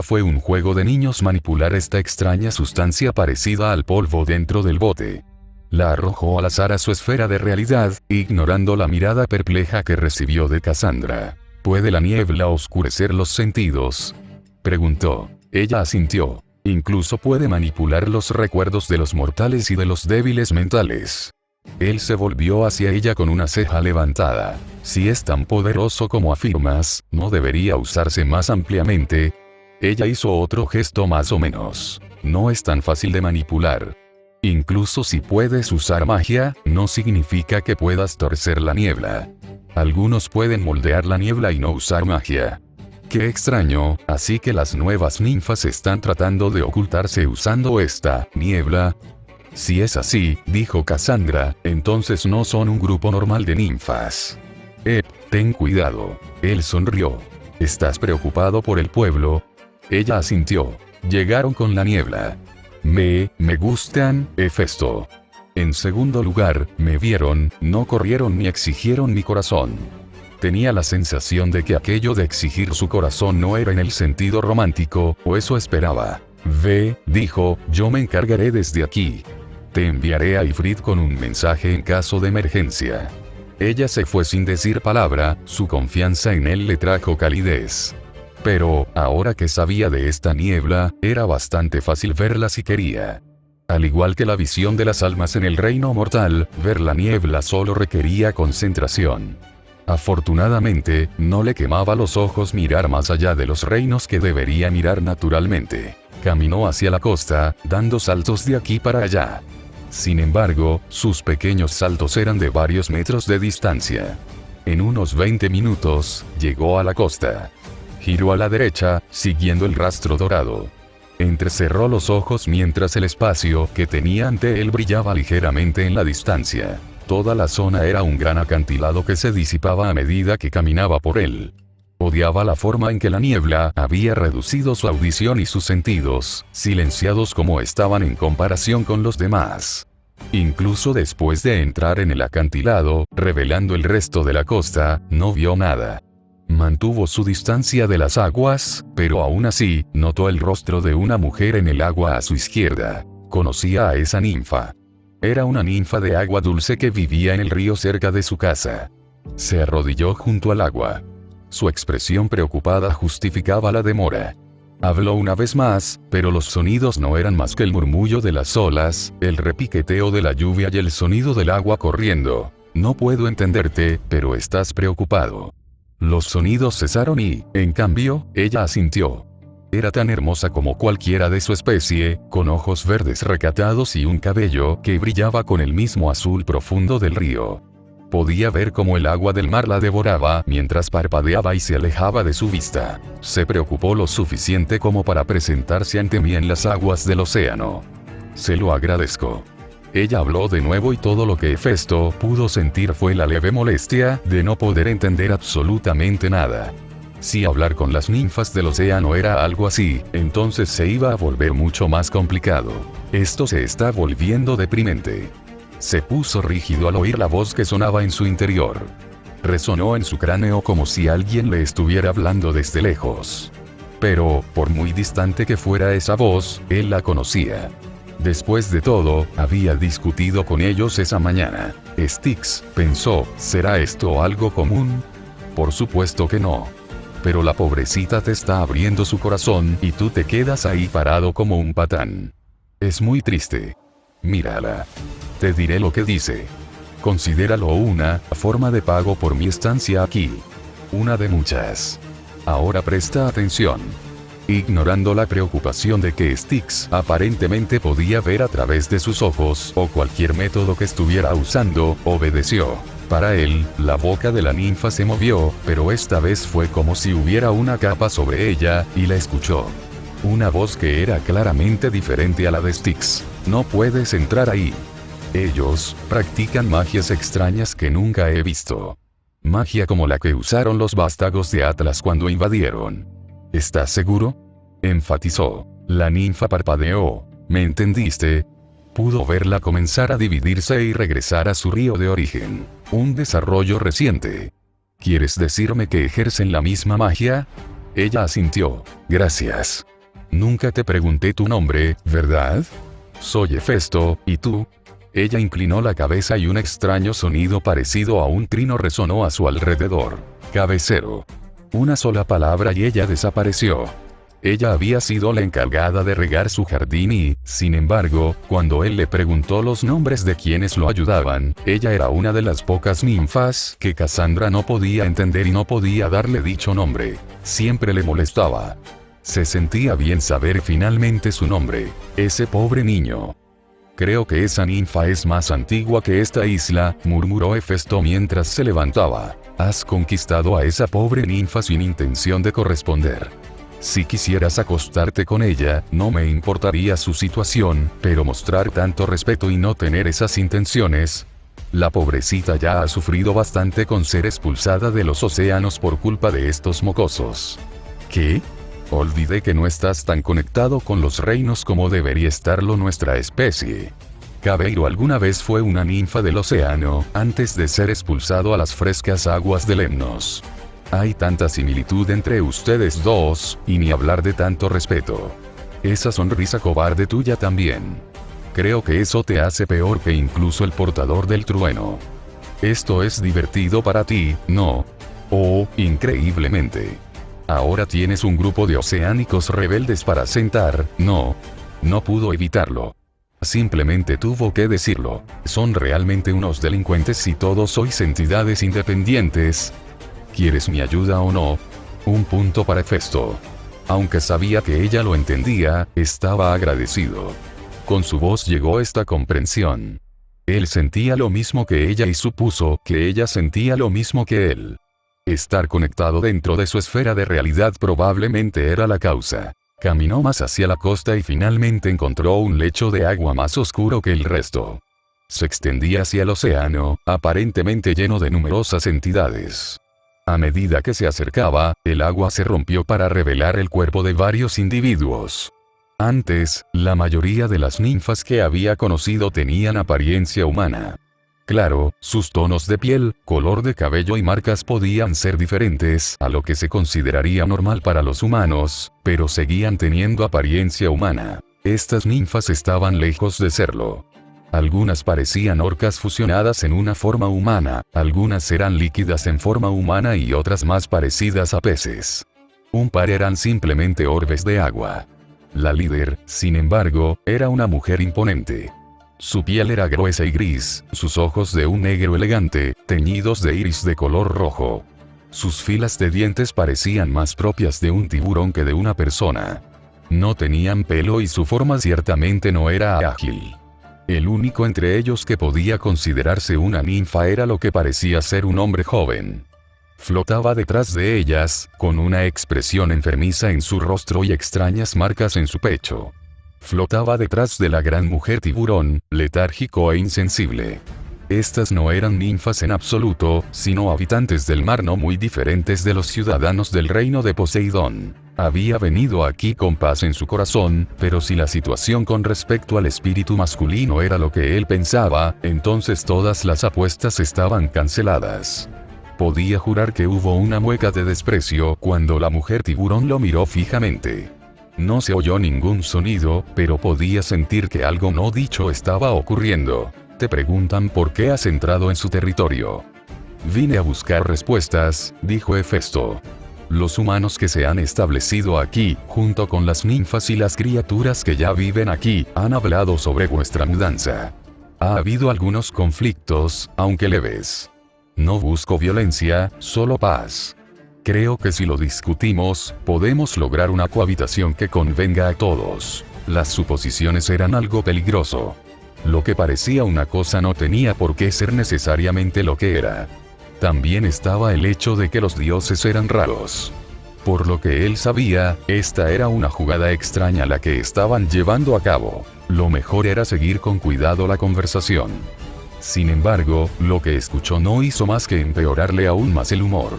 Fue un juego de niños manipular esta extraña sustancia parecida al polvo dentro del bote. La arrojó al azar a su esfera de realidad, ignorando la mirada perpleja que recibió de Cassandra. ¿Puede la niebla oscurecer los sentidos?, preguntó. Ella asintió. Incluso puede manipular los recuerdos de los mortales y de los débiles mentales. Él se volvió hacia ella con una ceja levantada. Si es tan poderoso como afirmas, ¿no debería usarse más ampliamente? Ella hizo otro gesto más o menos. No es tan fácil de manipular. Incluso si puedes usar magia, no significa que puedas torcer la niebla. Algunos pueden moldear la niebla y no usar magia. Qué extraño, así que las nuevas ninfas están tratando de ocultarse usando esta niebla. Si es así, dijo Cassandra, entonces no son un grupo normal de ninfas. Ten cuidado. Él sonrió. ¿Estás preocupado por el pueblo? Ella asintió. Llegaron con la niebla. Me gustan, Hefesto. En segundo lugar, me vieron, no corrieron ni exigieron mi corazón. Tenía la sensación de que aquello de exigir su corazón no era en el sentido romántico, o eso esperaba. Ve, dijo, yo me encargaré desde aquí. Te enviaré a Ifrit con un mensaje en caso de emergencia. Ella se fue sin decir palabra, su confianza en él le trajo calidez. Pero, ahora que sabía de esta niebla, era bastante fácil verla si quería. Al igual que la visión de las almas en el reino mortal, ver la niebla solo requería concentración. Afortunadamente, no le quemaba los ojos mirar más allá de los reinos que debería mirar naturalmente. Caminó hacia la costa, dando saltos de aquí para allá. Sin embargo, sus pequeños saltos eran de varios metros de distancia. En unos 20 minutos, llegó a la costa. Giró a la derecha, siguiendo el rastro dorado. Entrecerró los ojos mientras el espacio que tenía ante él brillaba ligeramente en la distancia. Toda la zona era un gran acantilado que se disipaba a medida que caminaba por él. Odiaba la forma en que la niebla había reducido su audición y sus sentidos, silenciados como estaban en comparación con los demás. Incluso después de entrar en el acantilado, revelando el resto de la costa, no vio nada. Mantuvo su distancia de las aguas, pero aún así, notó el rostro de una mujer en el agua a su izquierda. Conocía a esa ninfa. Era una ninfa de agua dulce que vivía en el río cerca de su casa. Se arrodilló junto al agua. Su expresión preocupada justificaba la demora. Habló una vez más, pero los sonidos no eran más que el murmullo de las olas, el repiqueteo de la lluvia y el sonido del agua corriendo. No puedo entenderte, pero estás preocupado. Los sonidos cesaron y, en cambio, ella asintió. Era tan hermosa como cualquiera de su especie, con ojos verdes recatados y un cabello que brillaba con el mismo azul profundo del río. Podía ver cómo el agua del mar la devoraba mientras parpadeaba y se alejaba de su vista. Se preocupó lo suficiente como para presentarse ante mí en las aguas del océano. Se lo agradezco. Ella habló de nuevo y todo lo que Hefesto pudo sentir fue la leve molestia de no poder entender absolutamente nada. Si hablar con las ninfas del océano era algo así, entonces se iba a volver mucho más complicado. Esto se está volviendo deprimente. Se puso rígido al oír la voz que sonaba en su interior. Resonó en su cráneo como si alguien le estuviera hablando desde lejos. Pero, por muy distante que fuera esa voz, él la conocía. Después de todo, había discutido con ellos esa mañana. Styx pensó, ¿será esto algo común? Por supuesto que no. Pero la pobrecita te está abriendo su corazón y tú te quedas ahí parado como un patán. Es muy triste. Mírala. Te diré lo que dice. Considéralo una forma de pago por mi estancia aquí. Una de muchas. Ahora presta atención. Ignorando la preocupación de que Styx aparentemente podía ver a través de sus ojos o cualquier método que estuviera usando, obedeció. Para él, la boca de la ninfa se movió, pero esta vez fue como si hubiera una capa sobre ella, y la escuchó. Una voz que era claramente diferente a la de Styx. No puedes entrar ahí. Ellos practican magias extrañas que nunca he visto. Magia como la que usaron los vástagos de Atlas cuando invadieron. ¿Estás seguro? Enfatizó. La ninfa parpadeó. ¿Me entendiste? Pudo verla comenzar a dividirse y regresar a su río de origen. Un desarrollo reciente. ¿Quieres decirme que ejercen la misma magia? Ella asintió. Gracias. Nunca te pregunté tu nombre, ¿verdad? Soy Hefesto, ¿y tú? Ella inclinó la cabeza y un extraño sonido parecido a un trino resonó a su alrededor. Cabecero. Una sola palabra y ella desapareció. Ella había sido la encargada de regar su jardín y, sin embargo, cuando él le preguntó los nombres de quienes lo ayudaban, ella era una de las pocas ninfas que Cassandra no podía entender y no podía darle dicho nombre. Siempre le molestaba. Se sentía bien saber finalmente su nombre. Ese pobre niño. Creo que esa ninfa es más antigua que esta isla, murmuró Hefesto mientras se levantaba. Has conquistado a esa pobre ninfa sin intención de corresponder. Si quisieras acostarte con ella, no me importaría su situación, pero mostrar tanto respeto y no tener esas intenciones. La pobrecita ya ha sufrido bastante con ser expulsada de los océanos por culpa de estos mocosos. ¿Qué? Olvidé que no estás tan conectado con los reinos como debería estarlo nuestra especie. Cabeiro alguna vez fue una ninfa del océano, antes de ser expulsado a las frescas aguas de Lemnos. Hay tanta similitud entre ustedes dos, y ni hablar de tanto respeto. Esa sonrisa cobarde tuya también. Creo que eso te hace peor que incluso el portador del trueno. Esto es divertido para ti, ¿no? Oh, increíblemente. Ahora tienes un grupo de oceánicos rebeldes para sentar, ¿no? No pudo evitarlo. Simplemente tuvo que decirlo. Son realmente unos delincuentes y todos sois entidades independientes. ¿Quieres mi ayuda o no? Un punto para Hefesto. Aunque sabía que ella lo entendía, estaba agradecido. Con su voz llegó esta comprensión. Él sentía lo mismo que ella y supuso que ella sentía lo mismo que él. Estar conectado dentro de su esfera de realidad probablemente era la causa. Caminó más hacia la costa y finalmente encontró un lecho de agua más oscuro que el resto. Se extendía hacia el océano, aparentemente lleno de numerosas entidades. A medida que se acercaba, el agua se rompió para revelar el cuerpo de varios individuos. Antes, la mayoría de las ninfas que había conocido tenían apariencia humana. Claro, sus tonos de piel, color de cabello y marcas podían ser diferentes a lo que se consideraría normal para los humanos, pero seguían teniendo apariencia humana. Estas ninfas estaban lejos de serlo. Algunas parecían orcas fusionadas en una forma humana, algunas eran líquidas en forma humana y otras más parecidas a peces. Un par eran simplemente orbes de agua. La líder, sin embargo, era una mujer imponente. Su piel era gruesa y gris, sus ojos de un negro elegante, teñidos de iris de color rojo. Sus filas de dientes parecían más propias de un tiburón que de una persona. No tenían pelo y su forma ciertamente no era ágil. El único entre ellos que podía considerarse una ninfa era lo que parecía ser un hombre joven. Flotaba detrás de ellas, con una expresión enfermiza en su rostro y extrañas marcas en su pecho. Flotaba detrás de la gran mujer tiburón, letárgico e insensible. Estas no eran ninfas en absoluto, sino habitantes del mar no muy diferentes de los ciudadanos del reino de Poseidón. Había venido aquí con paz en su corazón, pero si la situación con respecto al espíritu masculino era lo que él pensaba, entonces todas las apuestas estaban canceladas. Podía jurar que hubo una mueca de desprecio cuando la mujer tiburón lo miró fijamente. No se oyó ningún sonido, pero podía sentir que algo no dicho estaba ocurriendo. Te preguntan por qué has entrado en su territorio. Vine a buscar respuestas, dijo Hefesto. Los humanos que se han establecido aquí, junto con las ninfas y las criaturas que ya viven aquí, han hablado sobre vuestra mudanza. Ha habido algunos conflictos, aunque leves. No busco violencia, solo paz. Creo que si lo discutimos, podemos lograr una cohabitación que convenga a todos. Las suposiciones eran algo peligroso. Lo que parecía una cosa no tenía por qué ser necesariamente lo que era. También estaba el hecho de que los dioses eran raros. Por lo que él sabía, esta era una jugada extraña la que estaban llevando a cabo. Lo mejor era seguir con cuidado la conversación. Sin embargo, lo que escuchó no hizo más que empeorarle aún más el humor.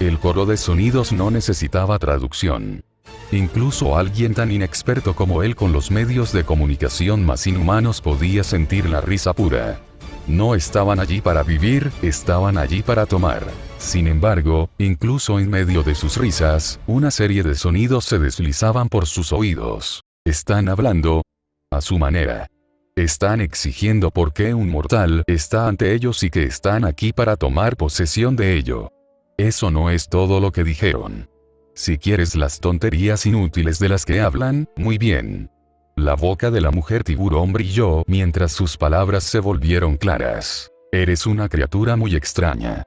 El coro de sonidos no necesitaba traducción. Incluso alguien tan inexperto como él con los medios de comunicación más inhumanos podía sentir la risa pura. No estaban allí para vivir, estaban allí para tomar. Sin embargo, incluso en medio de sus risas, una serie de sonidos se deslizaban por sus oídos. Están hablando a su manera. Están exigiendo por qué un mortal está ante ellos y que están aquí para tomar posesión de ello. Eso no es todo lo que dijeron. Si quieres las tonterías inútiles de las que hablan, muy bien. La boca de la mujer tiburón brilló mientras sus palabras se volvieron claras. Eres una criatura muy extraña.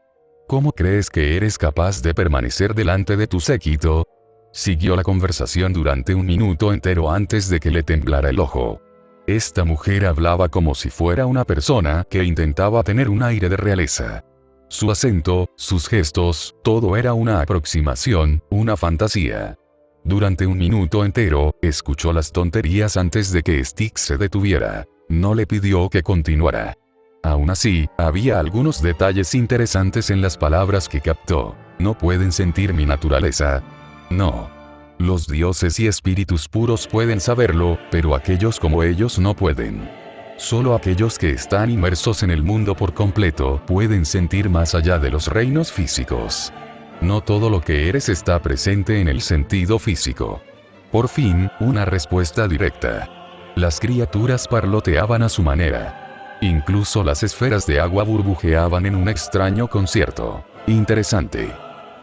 ¿Cómo crees que eres capaz de permanecer delante de tu séquito? Siguió la conversación durante un minuto entero antes de que le temblara el ojo. Esta mujer hablaba como si fuera una persona que intentaba tener un aire de realeza. Su acento, sus gestos, todo era una aproximación, una fantasía. Durante un minuto entero, escuchó las tonterías antes de que Styx se detuviera. No le pidió que continuara. Aún así, había algunos detalles interesantes en las palabras que captó. No pueden sentir mi naturaleza. No. Los dioses y espíritus puros pueden saberlo, pero aquellos como ellos no pueden. Solo aquellos que están inmersos en el mundo por completo pueden sentir más allá de los reinos físicos. No todo lo que eres está presente en el sentido físico. Por fin, una respuesta directa. Las criaturas parloteaban a su manera. Incluso las esferas de agua burbujeaban en un extraño concierto. Interesante.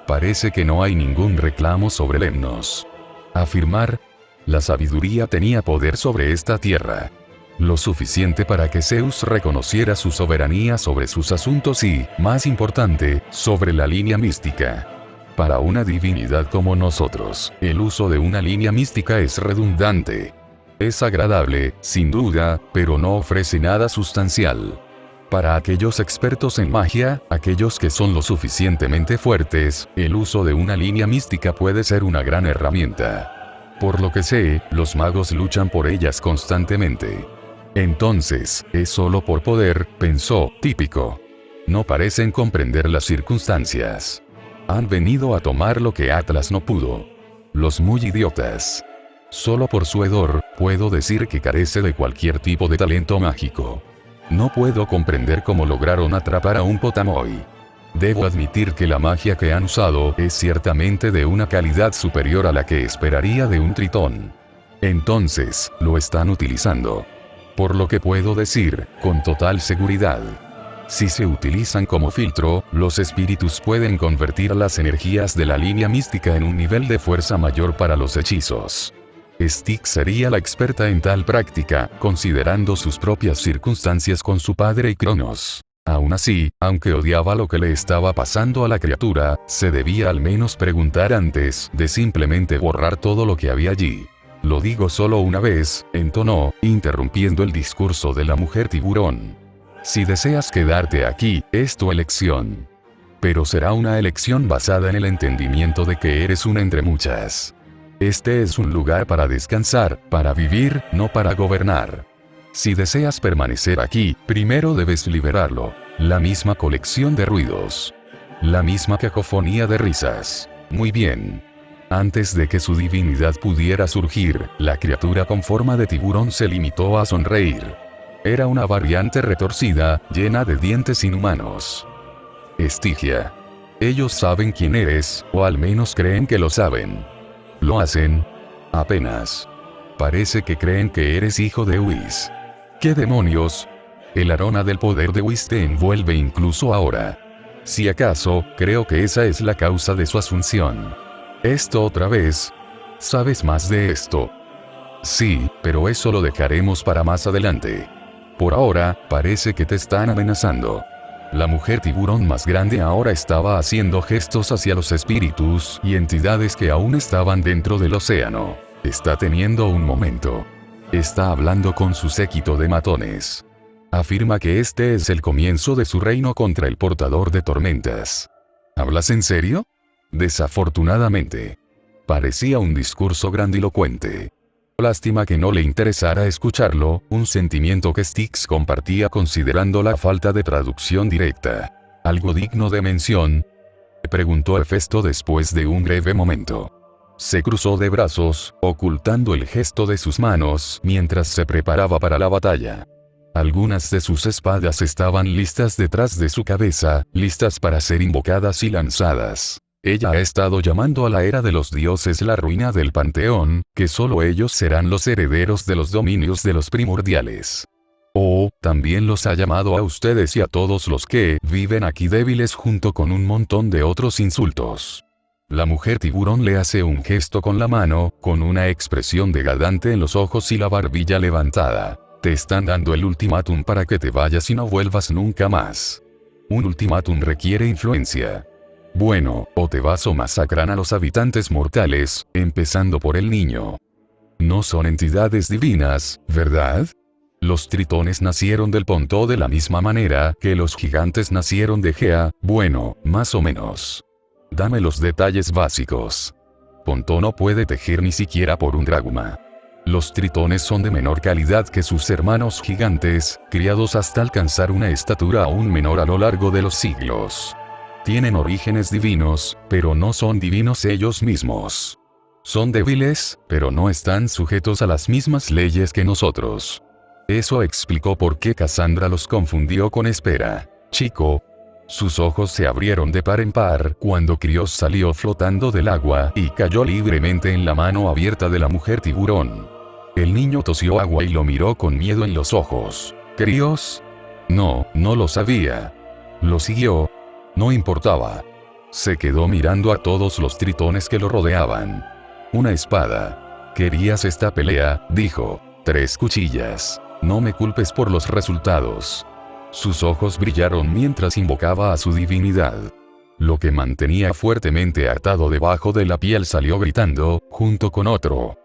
Parece que no hay ningún reclamo sobre Lemnos. Afirmar, la sabiduría tenía poder sobre esta tierra. Lo suficiente para que Zeus reconociera su soberanía sobre sus asuntos y, más importante, sobre la línea mística. Para una divinidad como nosotros, el uso de una línea mística es redundante. Es agradable, sin duda, pero no ofrece nada sustancial. Para aquellos expertos en magia, aquellos que son lo suficientemente fuertes, el uso de una línea mística puede ser una gran herramienta. Por lo que sé, los magos luchan por ellas constantemente. Entonces, es solo por poder, pensó, típico. No parecen comprender las circunstancias. Han venido a tomar lo que Atlas no pudo. Los muy idiotas. Solo por su hedor, puedo decir que carece de cualquier tipo de talento mágico. No puedo comprender cómo lograron atrapar a un Potamoi. Debo admitir que la magia que han usado es ciertamente de una calidad superior a la que esperaría de un tritón. Entonces, lo están utilizando. Por lo que puedo decir, con total seguridad. Si se utilizan como filtro, los espíritus pueden convertir las energías de la línea mística en un nivel de fuerza mayor para los hechizos. Styx sería la experta en tal práctica, considerando sus propias circunstancias con su padre y Cronos. Aún así, aunque odiaba lo que le estaba pasando a la criatura, se debía al menos preguntar antes de simplemente borrar todo lo que había allí. Lo digo solo una vez, entonó, interrumpiendo el discurso de la mujer tiburón. Si deseas quedarte aquí, es tu elección. Pero será una elección basada en el entendimiento de que eres una entre muchas. Este es un lugar para descansar, para vivir, no para gobernar. Si deseas permanecer aquí, primero debes liberarlo. La misma colección de ruidos. La misma cacofonía de risas. Muy bien. Antes de que su divinidad pudiera surgir, la criatura con forma de tiburón se limitó a sonreír. Era una variante retorcida, llena de dientes inhumanos. Estigia. Ellos saben quién eres, o al menos creen que lo saben. ¿Lo hacen? Apenas. Parece que creen que eres hijo de Whis. ¿Qué demonios? El aroma del poder de Whis te envuelve incluso ahora. Si acaso, creo que esa es la causa de su asunción. ¿Esto otra vez? ¿Sabes más de esto? Sí, pero eso lo dejaremos para más adelante. Por ahora, parece que te están amenazando. La mujer tiburón más grande ahora estaba haciendo gestos hacia los espíritus y entidades que aún estaban dentro del océano. Está teniendo un momento. Está hablando con su séquito de matones. Afirma que este es el comienzo de su reino contra el portador de tormentas. ¿Hablas en serio? Desafortunadamente. Parecía un discurso grandilocuente. Lástima que no le interesara escucharlo, un sentimiento que Styx compartía considerando la falta de traducción directa. ¿Algo digno de mención? Preguntó Hefesto después de un breve momento. Se cruzó de brazos, ocultando el gesto de sus manos mientras se preparaba para la batalla. Algunas de sus espadas estaban listas detrás de su cabeza, listas para ser invocadas y lanzadas. Ella ha estado llamando a la era de los dioses la ruina del panteón, que solo ellos serán los herederos de los dominios de los primordiales. También los ha llamado a ustedes y a todos los que viven aquí débiles junto con un montón de otros insultos. La mujer tiburón le hace un gesto con la mano, con una expresión degradante en los ojos y la barbilla levantada. Te están dando el ultimátum para que te vayas y no vuelvas nunca más. Un ultimátum requiere influencia. Bueno, o te vas o masacran a los habitantes mortales, empezando por el niño. No son entidades divinas, ¿verdad? Los tritones nacieron del Pontó de la misma manera que los gigantes nacieron de Gea, bueno, más o menos. Dame los detalles básicos. Pontó no puede tejer ni siquiera por un dragma. Los tritones son de menor calidad que sus hermanos gigantes, criados hasta alcanzar una estatura aún menor a lo largo de los siglos. Tienen orígenes divinos, pero no son divinos ellos mismos. Son débiles, pero no están sujetos a las mismas leyes que nosotros. Eso explicó por qué Cassandra los confundió con Espera. Chico. Sus ojos se abrieron de par en par cuando Krios salió flotando del agua y cayó libremente en la mano abierta de la mujer tiburón. El niño tosió agua y lo miró con miedo en los ojos. ¿Krios? No, no lo sabía. Lo siguió. No importaba. Se quedó mirando a todos los tritones que lo rodeaban. Una espada. ¿Querías esta pelea?, dijo. 3 cuchillas. No me culpes por los resultados. Sus ojos brillaron mientras invocaba a su divinidad. Lo que mantenía fuertemente atado debajo de la piel salió gritando, junto con otro.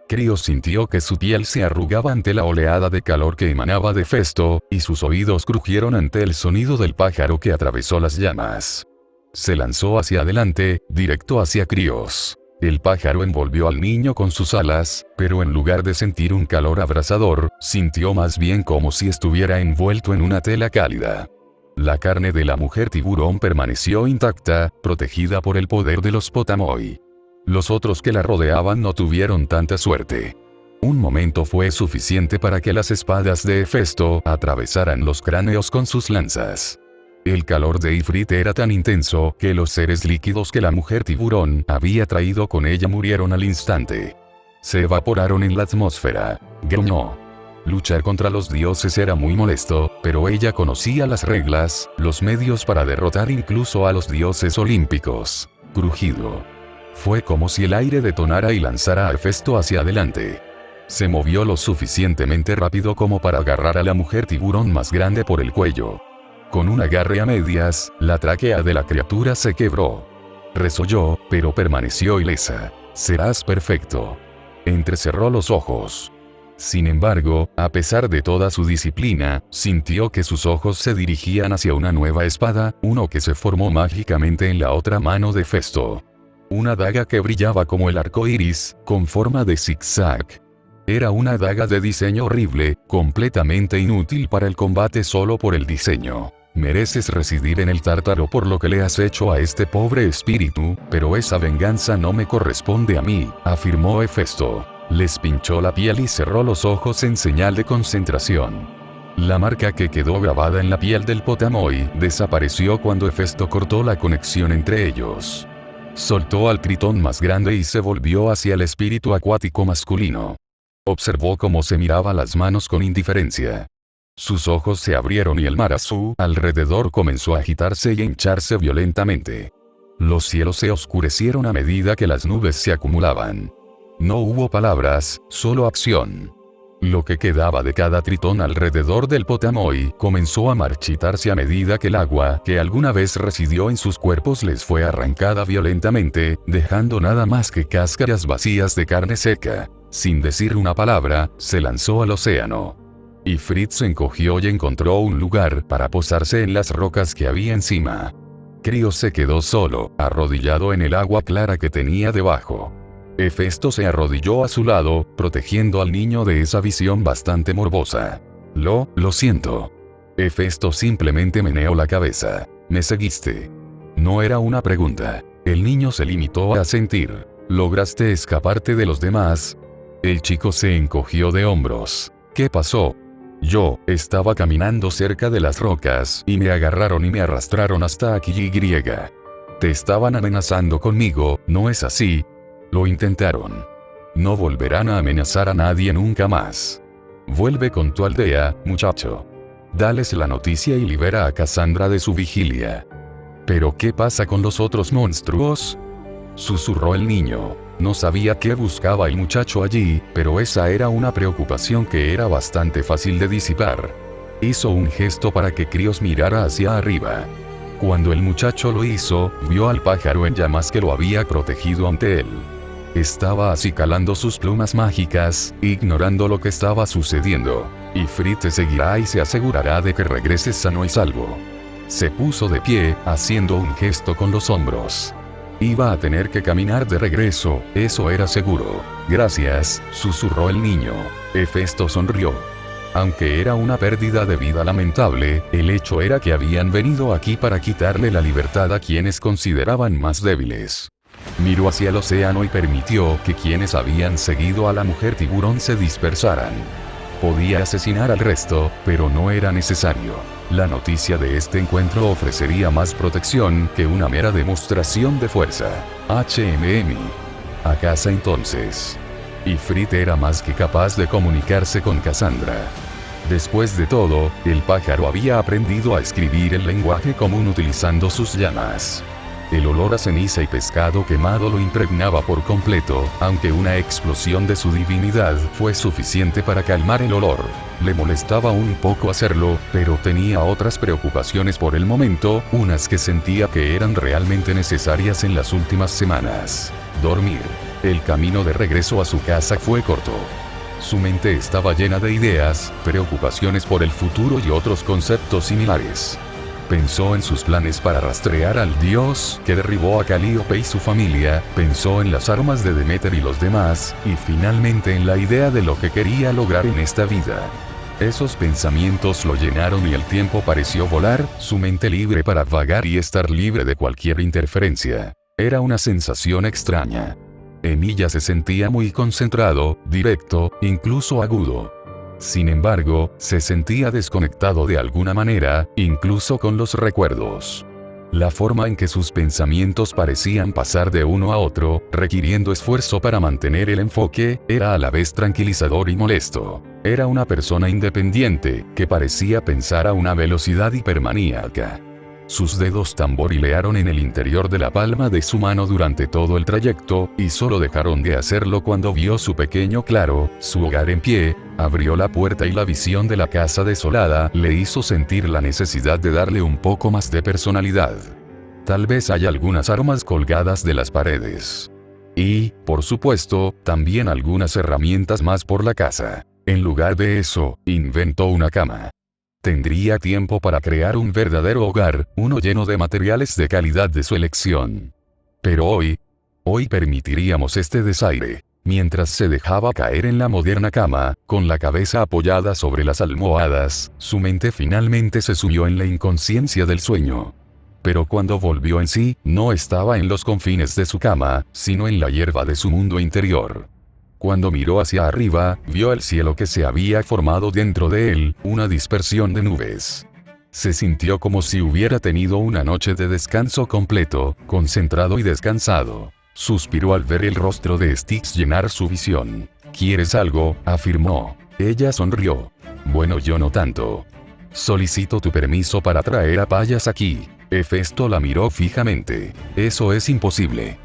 Krios sintió que su piel se arrugaba ante la oleada de calor que emanaba de Hefesto, y sus oídos crujieron ante el sonido del pájaro que atravesó las llamas. Se lanzó hacia adelante, directo hacia Krios. El pájaro envolvió al niño con sus alas, pero en lugar de sentir un calor abrasador, sintió más bien como si estuviera envuelto en una tela cálida. La carne de la mujer tiburón permaneció intacta, protegida por el poder de los Potamoi. Los otros que la rodeaban no tuvieron tanta suerte. Un momento fue suficiente para que las espadas de Hefesto atravesaran los cráneos con sus lanzas. El calor de Ifrit era tan intenso que los seres líquidos que la mujer tiburón había traído con ella murieron al instante. Se evaporaron en la atmósfera. Gruñó. Luchar contra los dioses era muy molesto, pero ella conocía las reglas, los medios para derrotar incluso a los dioses olímpicos. Crujido. Fue como si el aire detonara y lanzara a Hefesto hacia adelante. Se movió lo suficientemente rápido como para agarrar a la mujer tiburón más grande por el cuello. Con un agarre a medias, la tráquea de la criatura se quebró. Resolló, pero permaneció ilesa. «Serás perfecto». Entrecerró los ojos. Sin embargo, a pesar de toda su disciplina, sintió que sus ojos se dirigían hacia una nueva espada, uno que se formó mágicamente en la otra mano de Festo. Una daga que brillaba como el arco iris, con forma de zigzag. Era una daga de diseño horrible, completamente inútil para el combate solo por el diseño. «Mereces residir en el Tártaro por lo que le has hecho a este pobre espíritu, pero esa venganza no me corresponde a mí», afirmó Hefesto. Les pinchó la piel y cerró los ojos en señal de concentración. La marca que quedó grabada en la piel del Potamoi desapareció cuando Hefesto cortó la conexión entre ellos. Soltó al tritón más grande y se volvió hacia el espíritu acuático masculino. Observó cómo se miraba las manos con indiferencia. Sus ojos se abrieron y el mar a su alrededor comenzó a agitarse y hincharse violentamente. Los cielos se oscurecieron a medida que las nubes se acumulaban. No hubo palabras, solo acción. Lo que quedaba de cada tritón alrededor del Potamoi comenzó a marchitarse a medida que el agua que alguna vez residió en sus cuerpos les fue arrancada violentamente, dejando nada más que cáscaras vacías de carne seca. Sin decir una palabra, se lanzó al océano. Ifrit se encogió y encontró un lugar para posarse en las rocas que había encima. Krios se quedó solo, arrodillado en el agua clara que tenía debajo. Hefesto se arrodilló a su lado, protegiendo al niño de esa visión bastante morbosa. Lo siento. Hefesto simplemente meneó la cabeza. «¿Me seguiste?» No era una pregunta. El niño se limitó a asentir. «¿Lograste escaparte de los demás?» El chico se encogió de hombros. «¿Qué pasó?» «Yo estaba caminando cerca de las rocas y me agarraron y me arrastraron hasta aquí y. Te estaban amenazando conmigo, ¿no es así?» «Lo intentaron. No volverán a amenazar a nadie nunca más. Vuelve con tu aldea, muchacho. Dales la noticia y libera a Cassandra de su vigilia». «¿Pero qué pasa con los otros monstruos?», susurró el niño. No sabía qué buscaba el muchacho allí, pero esa era una preocupación que era bastante fácil de disipar. Hizo un gesto para que Krios mirara hacia arriba. Cuando el muchacho lo hizo, vio al pájaro en llamas que lo había protegido ante él. Estaba acicalando sus plumas mágicas, ignorando lo que estaba sucediendo. Ifrit te seguirá y se asegurará de que regreses sano y salvo. Se puso de pie, haciendo un gesto con los hombros. Iba a tener que caminar de regreso, eso era seguro. «Gracias», susurró el niño. Hefesto sonrió. Aunque era una pérdida de vida lamentable, el hecho era que habían venido aquí para quitarle la libertad a quienes consideraban más débiles. Miró hacia el océano y permitió que quienes habían seguido a la mujer tiburón se dispersaran. Podía asesinar al resto, pero no era necesario. La noticia de este encuentro ofrecería más protección que una mera demostración de fuerza. HMM. A casa entonces. Ifrit era más que capaz de comunicarse con Cassandra. Después de todo, el pájaro había aprendido a escribir el lenguaje común utilizando sus llamas. El olor a ceniza y pescado quemado lo impregnaba por completo, aunque una explosión de su divinidad fue suficiente para calmar el olor. Le molestaba un poco hacerlo, pero tenía otras preocupaciones por el momento, unas que sentía que eran realmente necesarias en las últimas semanas. Dormir. El camino de regreso a su casa fue corto. Su mente estaba llena de ideas, preocupaciones por el futuro y otros conceptos similares. Pensó en sus planes para rastrear al dios que derribó a Calíope y su familia, pensó en las armas de Demeter y los demás, y finalmente en la idea de lo que quería lograr en esta vida. Esos pensamientos lo llenaron y el tiempo pareció volar, su mente libre para vagar y estar libre de cualquier interferencia. Era una sensación extraña. En ella se sentía muy concentrado, directo, incluso agudo. Sin embargo, se sentía desconectado de alguna manera, incluso con los recuerdos. La forma en que sus pensamientos parecían pasar de uno a otro, requiriendo esfuerzo para mantener el enfoque, era a la vez tranquilizador y molesto. Era una persona independiente, que parecía pensar a una velocidad hipermaníaca. Sus dedos tamborilearon en el interior de la palma de su mano durante todo el trayecto, y solo dejaron de hacerlo cuando vio su pequeño claro, su hogar en pie, abrió la puerta y la visión de la casa desolada le hizo sentir la necesidad de darle un poco más de personalidad. Tal vez haya algunas armas colgadas de las paredes. Y, por supuesto, también algunas herramientas más por la casa. En lugar de eso, inventó una cama. Tendría tiempo para crear un verdadero hogar, uno lleno de materiales de calidad de su elección. Pero hoy permitiríamos este desaire. Mientras se dejaba caer en la moderna cama, con la cabeza apoyada sobre las almohadas, su mente finalmente se sumió en la inconsciencia del sueño. Pero cuando volvió en sí, no estaba en los confines de su cama, sino en la hierba de su mundo interior. Cuando miró hacia arriba, vio el cielo que se había formado dentro de él, una dispersión de nubes. Se sintió como si hubiera tenido una noche de descanso completo, concentrado y descansado. Suspiró al ver el rostro de Styx llenar su visión. ¿Quieres algo?, afirmó. Ella sonrió. Bueno, yo no tanto. Solicito tu permiso para traer a Pallas aquí. Hefesto la miró fijamente. Eso es imposible.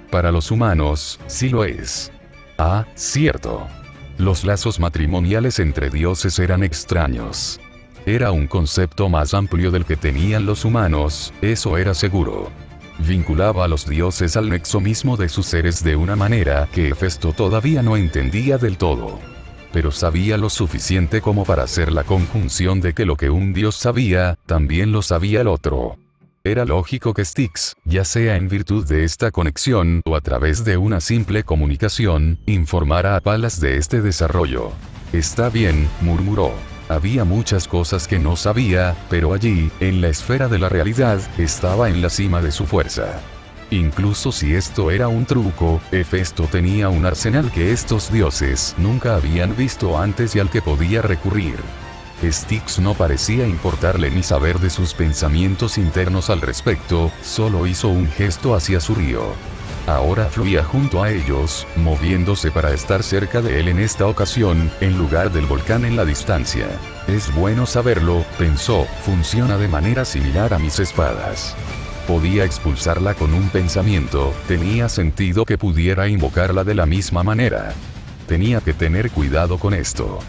Para los humanos, sí lo es. Ah, cierto. Los lazos matrimoniales entre dioses eran extraños. Era un concepto más amplio del que tenían los humanos, eso era seguro. Vinculaba a los dioses al nexo mismo de sus seres de una manera que Hefesto todavía no entendía del todo. Pero sabía lo suficiente como para hacer la conjunción de que lo que un dios sabía, también lo sabía el otro. Era lógico que Styx, ya sea en virtud de esta conexión o a través de una simple comunicación, informara a Pallas de este desarrollo. Está bien, murmuró. Había muchas cosas que no sabía, pero allí, en la esfera de la realidad, estaba en la cima de su fuerza. Incluso si esto era un truco, Hefesto tenía un arsenal que estos dioses nunca habían visto antes y al que podía recurrir. Styx no parecía importarle ni saber de sus pensamientos internos al respecto, solo hizo un gesto hacia su río. Ahora fluía junto a ellos, moviéndose para estar cerca de él en esta ocasión, en lugar del volcán en la distancia. Es bueno saberlo, pensó, funciona de manera similar a mis espadas. Podía expulsarla con un pensamiento, tenía sentido que pudiera invocarla de la misma manera. Tenía que tener cuidado con esto.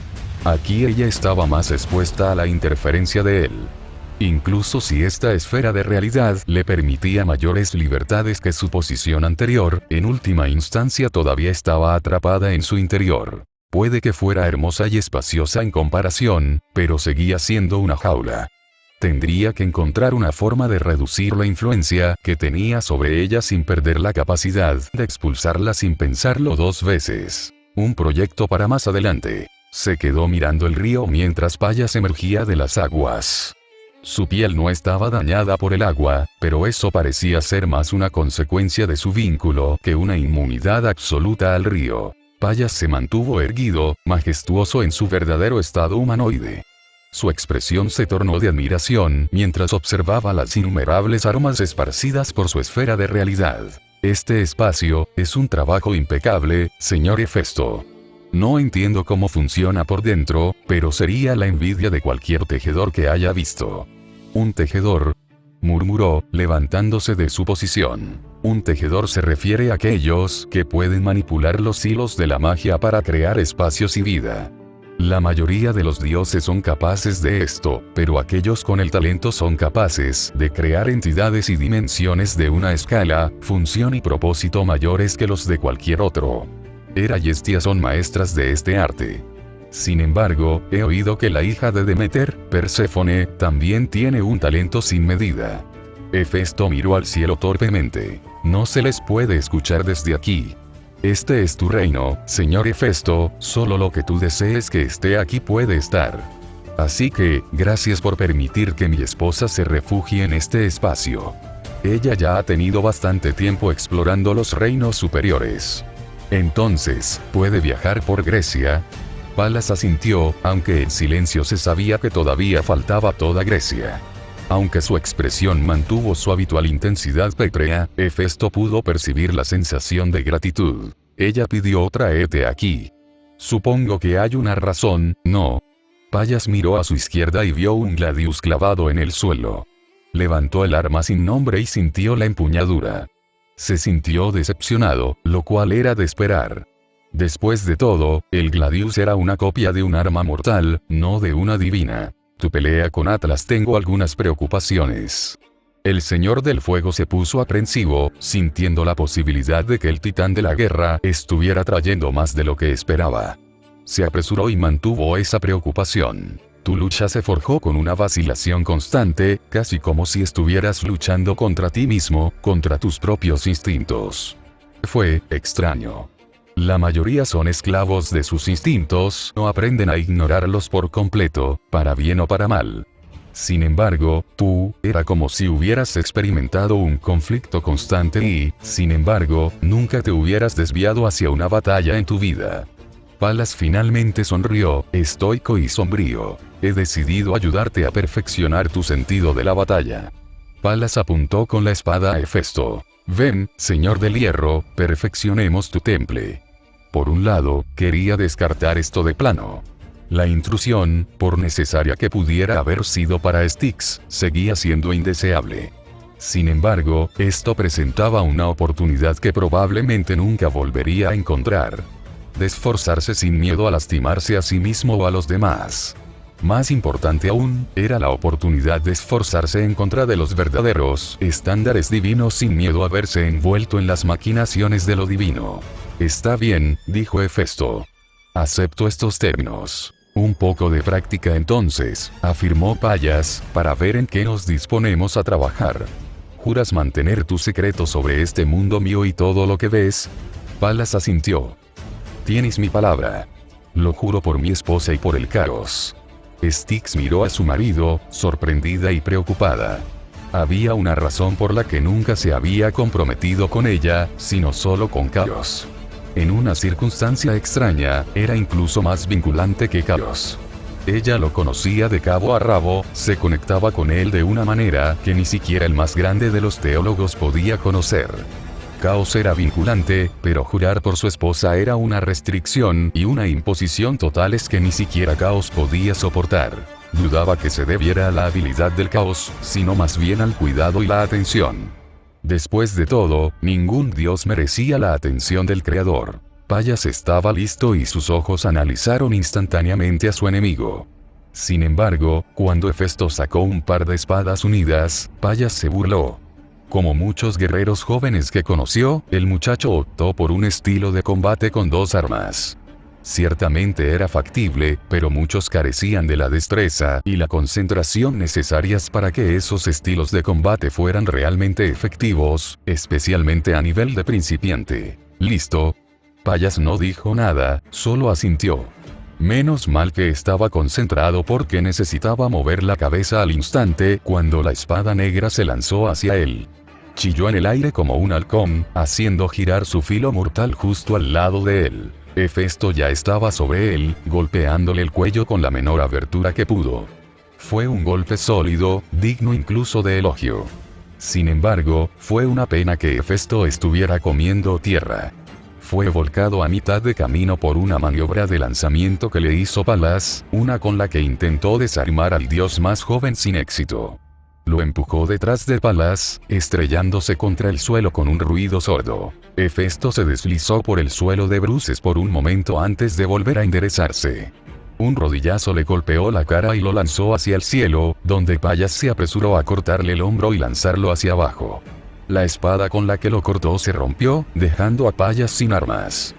Aquí ella estaba más expuesta a la interferencia de él. Incluso si esta esfera de realidad le permitía mayores libertades que su posición anterior, en última instancia todavía estaba atrapada en su interior. Puede que fuera hermosa y espaciosa en comparación, pero seguía siendo una jaula. Tendría que encontrar una forma de reducir la influencia que tenía sobre ella sin perder la capacidad de expulsarla sin pensarlo dos veces. Un proyecto para más adelante. Se quedó mirando el río mientras Pallas emergía de las aguas. Su piel no estaba dañada por el agua, pero eso parecía ser más una consecuencia de su vínculo que una inmunidad absoluta al río. Pallas se mantuvo erguido, majestuoso en su verdadero estado humanoide. Su expresión se tornó de admiración mientras observaba las innumerables aromas esparcidas por su esfera de realidad. Este espacio es un trabajo impecable, señor Hefesto. No entiendo cómo funciona por dentro, pero sería la envidia de cualquier tejedor que haya visto. Un tejedor, murmuró, levantándose de su posición. Un tejedor se refiere a aquellos que pueden manipular los hilos de la magia para crear espacios y vida. La mayoría de los dioses son capaces de esto, pero aquellos con el talento son capaces de crear entidades y dimensiones de una escala, función y propósito mayores que los de cualquier otro. Hera y Hestia son maestras de este arte. Sin embargo, he oído que la hija de Demeter, Perséfone, también tiene un talento sin medida. Hefesto miró al cielo torpemente. No se les puede escuchar desde aquí. Este es tu reino, señor Hefesto, solo lo que tú desees que esté aquí puede estar. Así que, gracias por permitir que mi esposa se refugie en este espacio. Ella ya ha tenido bastante tiempo explorando los reinos superiores. Entonces, ¿puede viajar por Grecia? Pallas asintió, aunque en silencio se sabía que todavía faltaba toda Grecia. Aunque su expresión mantuvo su habitual intensidad pétrea, Hefesto pudo percibir la sensación de gratitud. Ella pidió tráete aquí. Supongo que hay una razón, ¿no? Pallas miró a su izquierda y vio un gladius clavado en el suelo. Levantó el arma sin nombre y sintió la empuñadura. Se sintió decepcionado, lo cual era de esperar. Después de todo, el Gladius era una copia de un arma mortal, no de una divina. Tu pelea con Atlas tengo algunas preocupaciones. El Señor del Fuego se puso aprensivo, sintiendo la posibilidad de que el titán de la guerra estuviera trayendo más de lo que esperaba. Se apresuró y mantuvo esa preocupación. Tu lucha se forjó con una vacilación constante, casi como si estuvieras luchando contra ti mismo, contra tus propios instintos. Fue extraño. La mayoría son esclavos de sus instintos, o aprenden a ignorarlos por completo, para bien o para mal. Sin embargo, tú, era como si hubieras experimentado un conflicto constante y, sin embargo, nunca te hubieras desviado hacia una batalla en tu vida. Palas finalmente sonrió, estoico y sombrío. He decidido ayudarte a perfeccionar tu sentido de la batalla. Palas apuntó con la espada a Hefesto. Ven, Señor del Hierro, perfeccionemos tu temple. Por un lado, quería descartar esto de plano. La intrusión, por necesaria que pudiera haber sido para Styx, seguía siendo indeseable. Sin embargo, esto presentaba una oportunidad que probablemente nunca volvería a encontrar. De esforzarse sin miedo a lastimarse a sí mismo o a los demás. Más importante aún, era la oportunidad de esforzarse en contra de los verdaderos estándares divinos sin miedo a verse envuelto en las maquinaciones de lo divino. Está bien, dijo Hefesto. Acepto estos términos. Un poco de práctica entonces, afirmó Pallas, para ver en qué nos disponemos a trabajar. ¿Juras mantener tu secreto sobre este mundo mío y todo lo que ves? Palas asintió. Tienes mi palabra. Lo juro por mi esposa y por el caos. Styx miró a su marido, sorprendida y preocupada. Había una razón por la que nunca se había comprometido con ella, sino solo con Caos. En una circunstancia extraña, era incluso más vinculante que Caos. Ella lo conocía de cabo a rabo, se conectaba con él de una manera que ni siquiera el más grande de los teólogos podía conocer. Caos era vinculante, pero jurar por su esposa era una restricción y una imposición totales que ni siquiera Caos podía soportar. Dudaba que se debiera a la habilidad del Caos, sino más bien al cuidado y la atención. Después de todo, ningún dios merecía la atención del Creador. Pallas estaba listo y sus ojos analizaron instantáneamente a su enemigo. Sin embargo, cuando Hefesto sacó un par de espadas unidas, Pallas se burló. Como muchos guerreros jóvenes que conoció, el muchacho optó por un estilo de combate con dos armas. Ciertamente era factible, pero muchos carecían de la destreza y la concentración necesarias para que esos estilos de combate fueran realmente efectivos, especialmente a nivel de principiante. ¿Listo? Pallas no dijo nada, solo asintió. Menos mal que estaba concentrado porque necesitaba mover la cabeza al instante cuando la espada negra se lanzó hacia él. Chilló en el aire como un halcón, haciendo girar su filo mortal justo al lado de él. Hefesto ya estaba sobre él, golpeándole el cuello con la menor abertura que pudo. Fue un golpe sólido, digno incluso de elogio. Sin embargo, fue una pena que Hefesto estuviera comiendo tierra. Fue volcado a mitad de camino por una maniobra de lanzamiento que le hizo Palas, una con la que intentó desarmar al dios más joven sin éxito. Lo empujó detrás de Palas, estrellándose contra el suelo con un ruido sordo. Hefesto se deslizó por el suelo de bruces por un momento antes de volver a enderezarse. Un rodillazo le golpeó la cara y lo lanzó hacia el cielo, donde Pallas se apresuró a cortarle el hombro y lanzarlo hacia abajo. La espada con la que lo cortó se rompió, dejando a Pallas sin armas.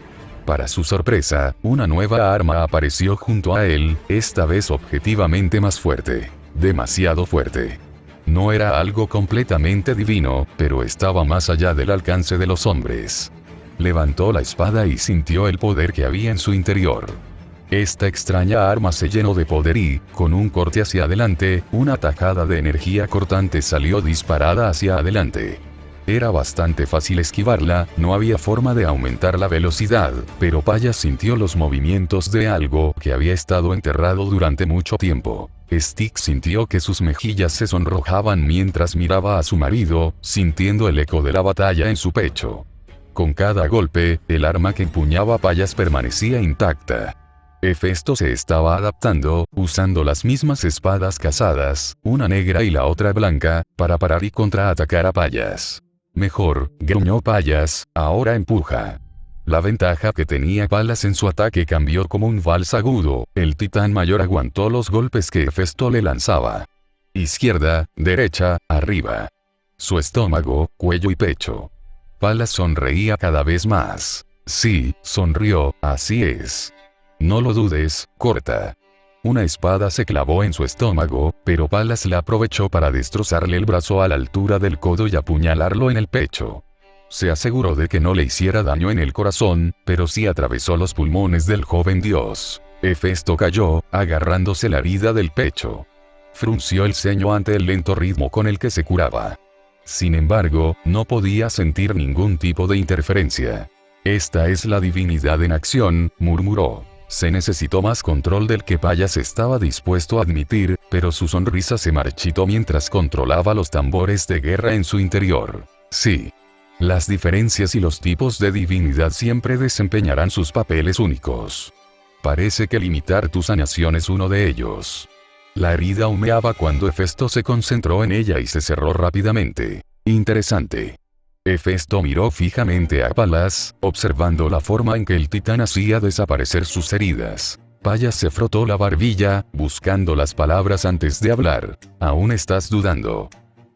Para su sorpresa, una nueva arma apareció junto a él, esta vez objetivamente más fuerte. Demasiado fuerte. No era algo completamente divino, pero estaba más allá del alcance de los hombres. Levantó la espada y sintió el poder que había en su interior. Esta extraña arma se llenó de poder y, con un corte hacia adelante, una tajada de energía cortante salió disparada hacia adelante. Era bastante fácil esquivarla, no había forma de aumentar la velocidad, pero Pallas sintió los movimientos de algo que había estado enterrado durante mucho tiempo. Styx sintió que sus mejillas se sonrojaban mientras miraba a su marido, sintiendo el eco de la batalla en su pecho. Con cada golpe, el arma que empuñaba Pallas permanecía intacta. Hefesto se estaba adaptando, usando las mismas espadas cazadas, una negra y la otra blanca, para parar y contraatacar a Pallas. Mejor, gruñó Pallas, ahora empuja. La ventaja que tenía Pallas en su ataque cambió como un vals agudo, el titán mayor aguantó los golpes que Hefesto le lanzaba. Izquierda, derecha, arriba. Su estómago, cuello y pecho. Pallas sonreía cada vez más. Sí, sonrió, así es. No lo dudes, corta. Una espada se clavó en su estómago, pero Pallas la aprovechó para destrozarle el brazo a la altura del codo y apuñalarlo en el pecho. Se aseguró de que no le hiciera daño en el corazón, pero sí atravesó los pulmones del joven dios. Hefesto cayó, agarrándose la herida del pecho. Frunció el ceño ante el lento ritmo con el que se curaba. Sin embargo, no podía sentir ningún tipo de interferencia. Esta es la divinidad en acción, murmuró. Se necesitó más control del que Pallas estaba dispuesto a admitir, pero su sonrisa se marchitó mientras controlaba los tambores de guerra en su interior. Sí. Las diferencias y los tipos de divinidad siempre desempeñarán sus papeles únicos. Parece que limitar tu sanación es uno de ellos. La herida humeaba cuando Hefesto se concentró en ella y se cerró rápidamente. Interesante. Hefesto miró fijamente a Pallas, observando la forma en que el titán hacía desaparecer sus heridas. Pallas se frotó la barbilla, buscando las palabras antes de hablar. ¿Aún estás dudando?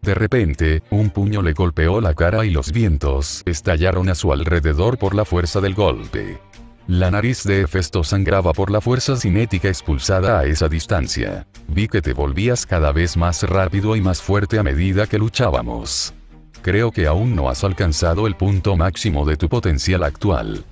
De repente, un puño le golpeó la cara y los vientos estallaron a su alrededor por la fuerza del golpe. La nariz de Hefesto sangraba por la fuerza cinética expulsada a esa distancia. Vi que te volvías cada vez más rápido y más fuerte a medida que luchábamos. Creo que aún no has alcanzado el punto máximo de tu potencial actual.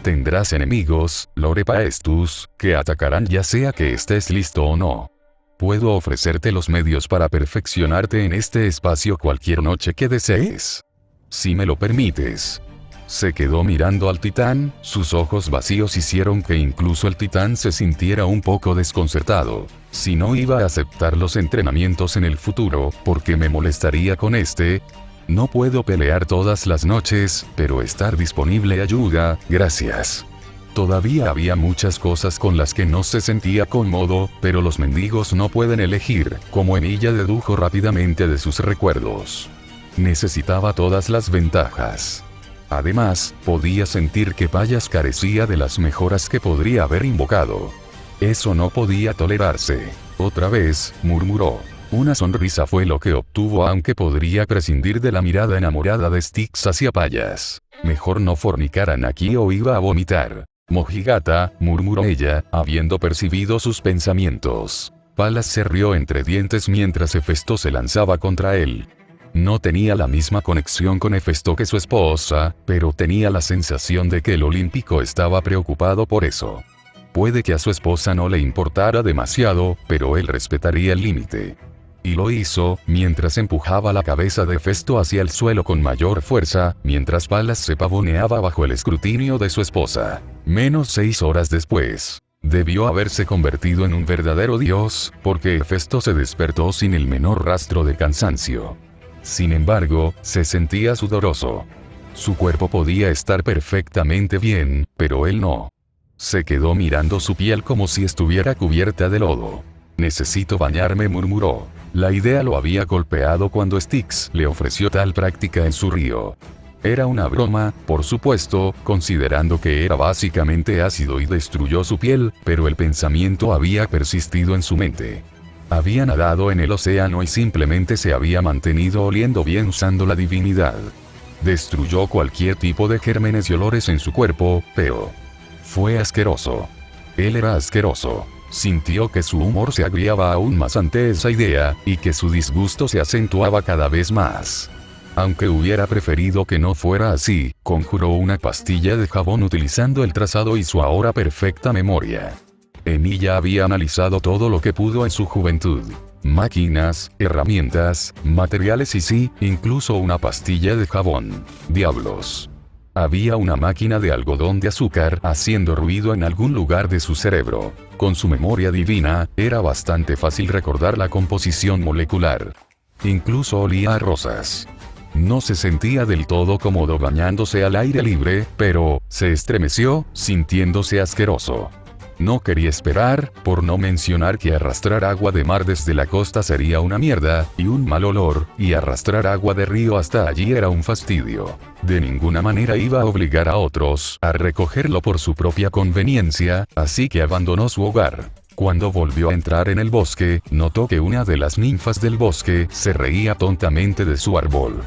Tendrás enemigos, Lore Paestus, que atacarán ya sea que estés listo o no. Puedo ofrecerte los medios para perfeccionarte en este espacio cualquier noche que desees. Si me lo permites. Se quedó mirando al titán, sus ojos vacíos hicieron que incluso el titán se sintiera un poco desconcertado. Si no iba a aceptar los entrenamientos en el futuro, ¿por qué me molestaría con este? No puedo pelear todas las noches, pero estar disponible ayuda, gracias. Todavía había muchas cosas con las que no se sentía cómodo, pero los mendigos no pueden elegir, como Emilia dedujo rápidamente de sus recuerdos. Necesitaba todas las ventajas. Además, podía sentir que Pallas carecía de las mejoras que podría haber invocado. Eso no podía tolerarse. Otra vez, murmuró. Una sonrisa fue lo que obtuvo, aunque podría prescindir de la mirada enamorada de Styx hacia Pallas. Mejor no fornicaran aquí o iba a vomitar. Mojigata, murmuró ella, habiendo percibido sus pensamientos. Pallas se rió entre dientes mientras Hefesto se lanzaba contra él. No tenía la misma conexión con Hefesto que su esposa, pero tenía la sensación de que el olímpico estaba preocupado por eso. Puede que a su esposa no le importara demasiado, pero él respetaría el límite. Y lo hizo, mientras empujaba la cabeza de Hefesto hacia el suelo con mayor fuerza, mientras Pallas se pavoneaba bajo el escrutinio de su esposa. Menos 6 horas después. Debió haberse convertido en un verdadero dios, porque Hefesto se despertó sin el menor rastro de cansancio. Sin embargo, se sentía sudoroso. Su cuerpo podía estar perfectamente bien, pero él no. Se quedó mirando su piel como si estuviera cubierta de lodo. Necesito bañarme, murmuró. La idea lo había golpeado cuando Styx le ofreció tal práctica en su río. Era una broma, por supuesto, considerando que era básicamente ácido y destruyó su piel, pero el pensamiento había persistido en su mente. Había nadado en el océano y simplemente se había mantenido oliendo bien usando la divinidad. Destruyó cualquier tipo de gérmenes y olores en su cuerpo, pero fue asqueroso. Él era asqueroso. Sintió que su humor se agriaba aún más ante esa idea, y que su disgusto se acentuaba cada vez más. Aunque hubiera preferido que no fuera así, conjuró una pastilla de jabón utilizando el trazado y su ahora perfecta memoria. Emilia había analizado todo lo que pudo en su juventud. Máquinas, herramientas, materiales y sí, incluso una pastilla de jabón. Diablos. Había una máquina de algodón de azúcar haciendo ruido en algún lugar de su cerebro. Con su memoria divina, era bastante fácil recordar la composición molecular. Incluso olía a rosas. No se sentía del todo cómodo bañándose al aire libre, pero se estremeció, sintiéndose asqueroso. No quería esperar, por no mencionar que arrastrar agua de mar desde la costa sería una mierda, y un mal olor, y arrastrar agua de río hasta allí era un fastidio. De ninguna manera iba a obligar a otros a recogerlo por su propia conveniencia, así que abandonó su hogar. Cuando volvió a entrar en el bosque, notó que una de las ninfas del bosque se reía tontamente de su árbol.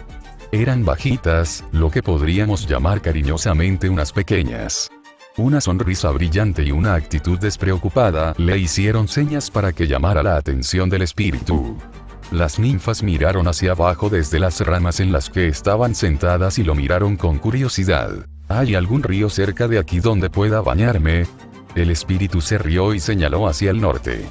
Eran bajitas, lo que podríamos llamar cariñosamente unas pequeñas. Una sonrisa brillante y una actitud despreocupada le hicieron señas para que llamara la atención del espíritu. Las ninfas miraron hacia abajo desde las ramas en las que estaban sentadas y lo miraron con curiosidad. ¿Hay algún río cerca de aquí donde pueda bañarme? El espíritu se rió y señaló hacia el norte.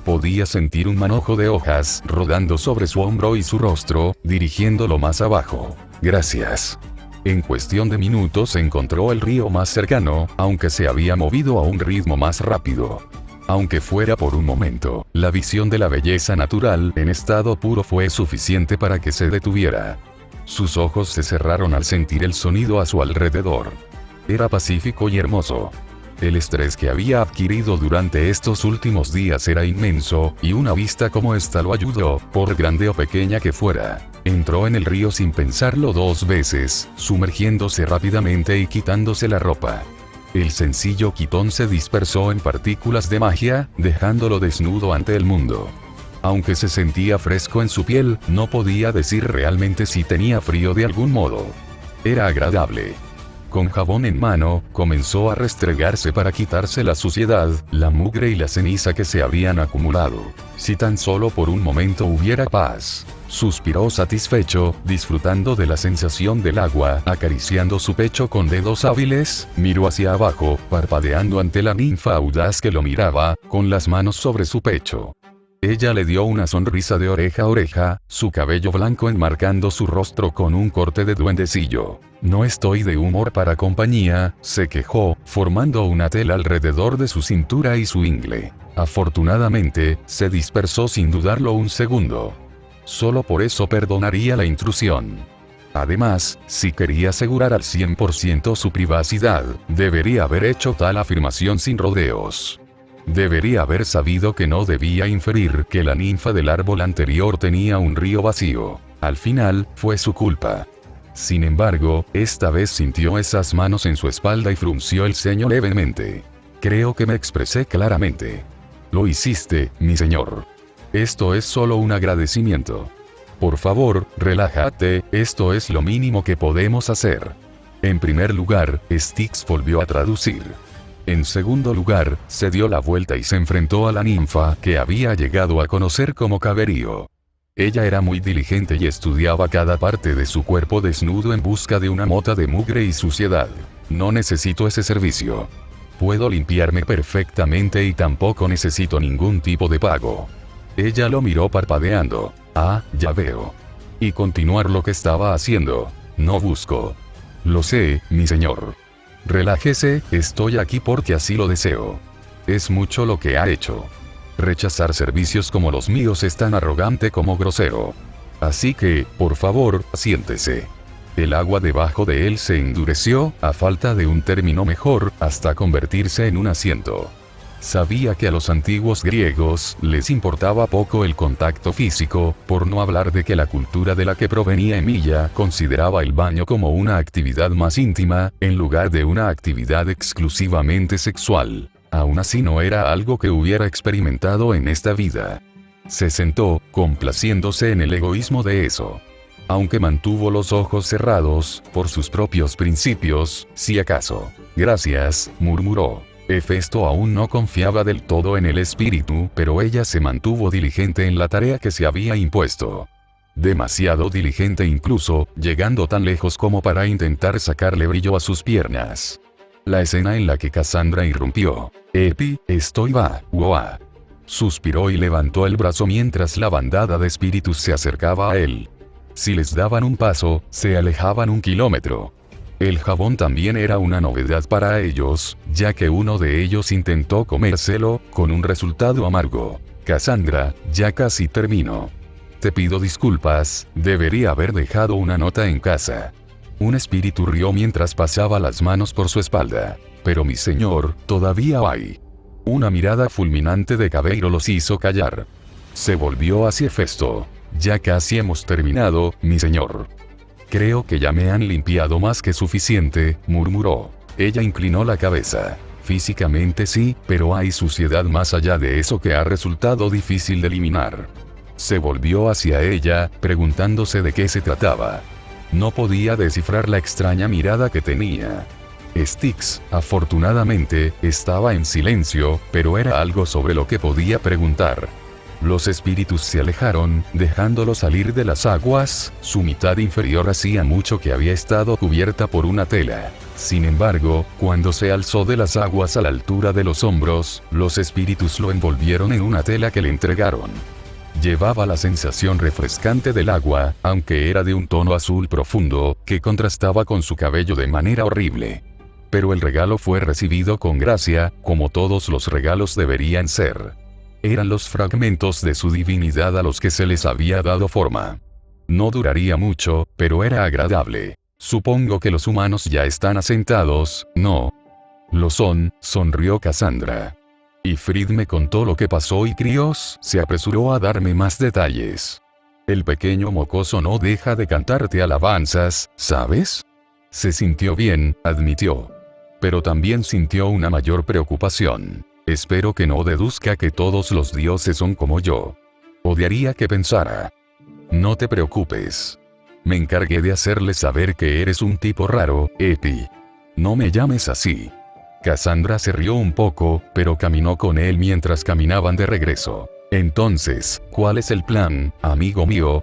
Podía sentir un manojo de hojas rodando sobre su hombro y su rostro, dirigiéndolo más abajo. Gracias. En cuestión de minutos encontró el río más cercano, aunque se había movido a un ritmo más rápido. Aunque fuera por un momento, la visión de la belleza natural en estado puro fue suficiente para que se detuviera. Sus ojos se cerraron al sentir el sonido a su alrededor. Era pacífico y hermoso. El estrés que había adquirido durante estos últimos días era inmenso, y una vista como esta lo ayudó, por grande o pequeña que fuera. Entró en el río sin pensarlo 2 veces, sumergiéndose rápidamente y quitándose la ropa. El sencillo quitón se dispersó en partículas de magia, dejándolo desnudo ante el mundo. Aunque se sentía fresco en su piel, no podía decir realmente si tenía frío de algún modo. Era agradable. Con jabón en mano, comenzó a restregarse para quitarse la suciedad, la mugre y la ceniza que se habían acumulado. Si tan solo por un momento hubiera paz. Suspiró satisfecho, disfrutando de la sensación del agua, acariciando su pecho con dedos hábiles, miró hacia abajo, parpadeando ante la ninfa audaz que lo miraba, con las manos sobre su pecho. Ella le dio una sonrisa de oreja a oreja, su cabello blanco enmarcando su rostro con un corte de duendecillo. No estoy de humor para compañía, se quejó, formando una tela alrededor de su cintura y su ingle. Afortunadamente, se dispersó sin dudarlo un segundo. Solo por eso perdonaría la intrusión. Además, si quería asegurar al 100% su privacidad, debería haber hecho tal afirmación sin rodeos. Debería haber sabido que no debía inferir que la ninfa del árbol anterior tenía un río vacío. Al final, fue su culpa. Sin embargo, esta vez sintió esas manos en su espalda y frunció el ceño levemente. Creo que me expresé claramente. Lo hiciste, mi señor. Esto es solo un agradecimiento. Por favor, relájate, esto es lo mínimo que podemos hacer. En primer lugar, Styx volvió a traducir. En segundo lugar, se dio la vuelta y se enfrentó a la ninfa que había llegado a conocer como Caberío. Ella era muy diligente y estudiaba cada parte de su cuerpo desnudo en busca de una mota de mugre y suciedad. No necesito ese servicio. Puedo limpiarme perfectamente y tampoco necesito ningún tipo de pago. Ella lo miró parpadeando. Ah, ya veo. Y continuar lo que estaba haciendo. No busco. Lo sé, mi señor. Relájese, estoy aquí porque así lo deseo. Es mucho lo que ha hecho. Rechazar servicios como los míos es tan arrogante como grosero. Así que, por favor, siéntese. El agua debajo de él se endureció, a falta de un término mejor, hasta convertirse en un asiento. Sabía que a los antiguos griegos les importaba poco el contacto físico, por no hablar de que la cultura de la que provenía Emilia consideraba el baño como una actividad más íntima, en lugar de una actividad exclusivamente sexual. Aún así no era algo que hubiera experimentado en esta vida. Se sentó, complaciéndose en el egoísmo de eso. Aunque mantuvo los ojos cerrados, por sus propios principios, si acaso. Gracias, murmuró. Hefesto aún no confiaba del todo en el espíritu, pero ella se mantuvo diligente en la tarea que se había impuesto. Demasiado diligente incluso, llegando tan lejos como para intentar sacarle brillo a sus piernas. La escena en la que Cassandra irrumpió. Epi, estoy va, uoa. Suspiró y levantó el brazo mientras la bandada de espíritus se acercaba a él. Si les daban un paso, se alejaban 1 kilómetro. El jabón también era una novedad para ellos, ya que uno de ellos intentó comérselo, con un resultado amargo. Cassandra, ya casi termino. Te pido disculpas, debería haber dejado una nota en casa. Un espíritu rió mientras pasaba las manos por su espalda. Pero mi señor, todavía hay. Una mirada fulminante de Cabeiro los hizo callar. Se volvió hacia Hefesto. Ya casi hemos terminado, mi señor. Creo que ya me han limpiado más que suficiente, murmuró. Ella inclinó la cabeza. Físicamente sí, pero hay suciedad más allá de eso que ha resultado difícil de eliminar. Se volvió hacia ella, preguntándose de qué se trataba. No podía descifrar la extraña mirada que tenía. Styx, afortunadamente, estaba en silencio, pero era algo sobre lo que podía preguntar. Los espíritus se alejaron, dejándolo salir de las aguas. Su mitad inferior hacía mucho que había estado cubierta por una tela. Sin embargo, cuando se alzó de las aguas a la altura de los hombros, los espíritus lo envolvieron en una tela que le entregaron. Llevaba la sensación refrescante del agua, aunque era de un tono azul profundo, que contrastaba con su cabello de manera horrible. Pero el regalo fue recibido con gracia, como todos los regalos deberían ser. Eran los fragmentos de su divinidad a los que se les había dado forma. No duraría mucho, pero era agradable. Supongo que los humanos ya están asentados, ¿no? Lo son, sonrió Cassandra. Y Frid me contó lo que pasó y Krios se apresuró a darme más detalles. El pequeño mocoso no deja de cantarte alabanzas, ¿sabes? Se sintió bien, admitió. Pero también sintió una mayor preocupación. Espero que no deduzca que todos los dioses son como yo. Odiaría que pensara. No te preocupes. Me encargué de hacerle saber que eres un tipo raro, Epi. No me llames así. Cassandra se rió un poco, pero caminó con él mientras caminaban de regreso. Entonces, ¿cuál es el plan, amigo mío?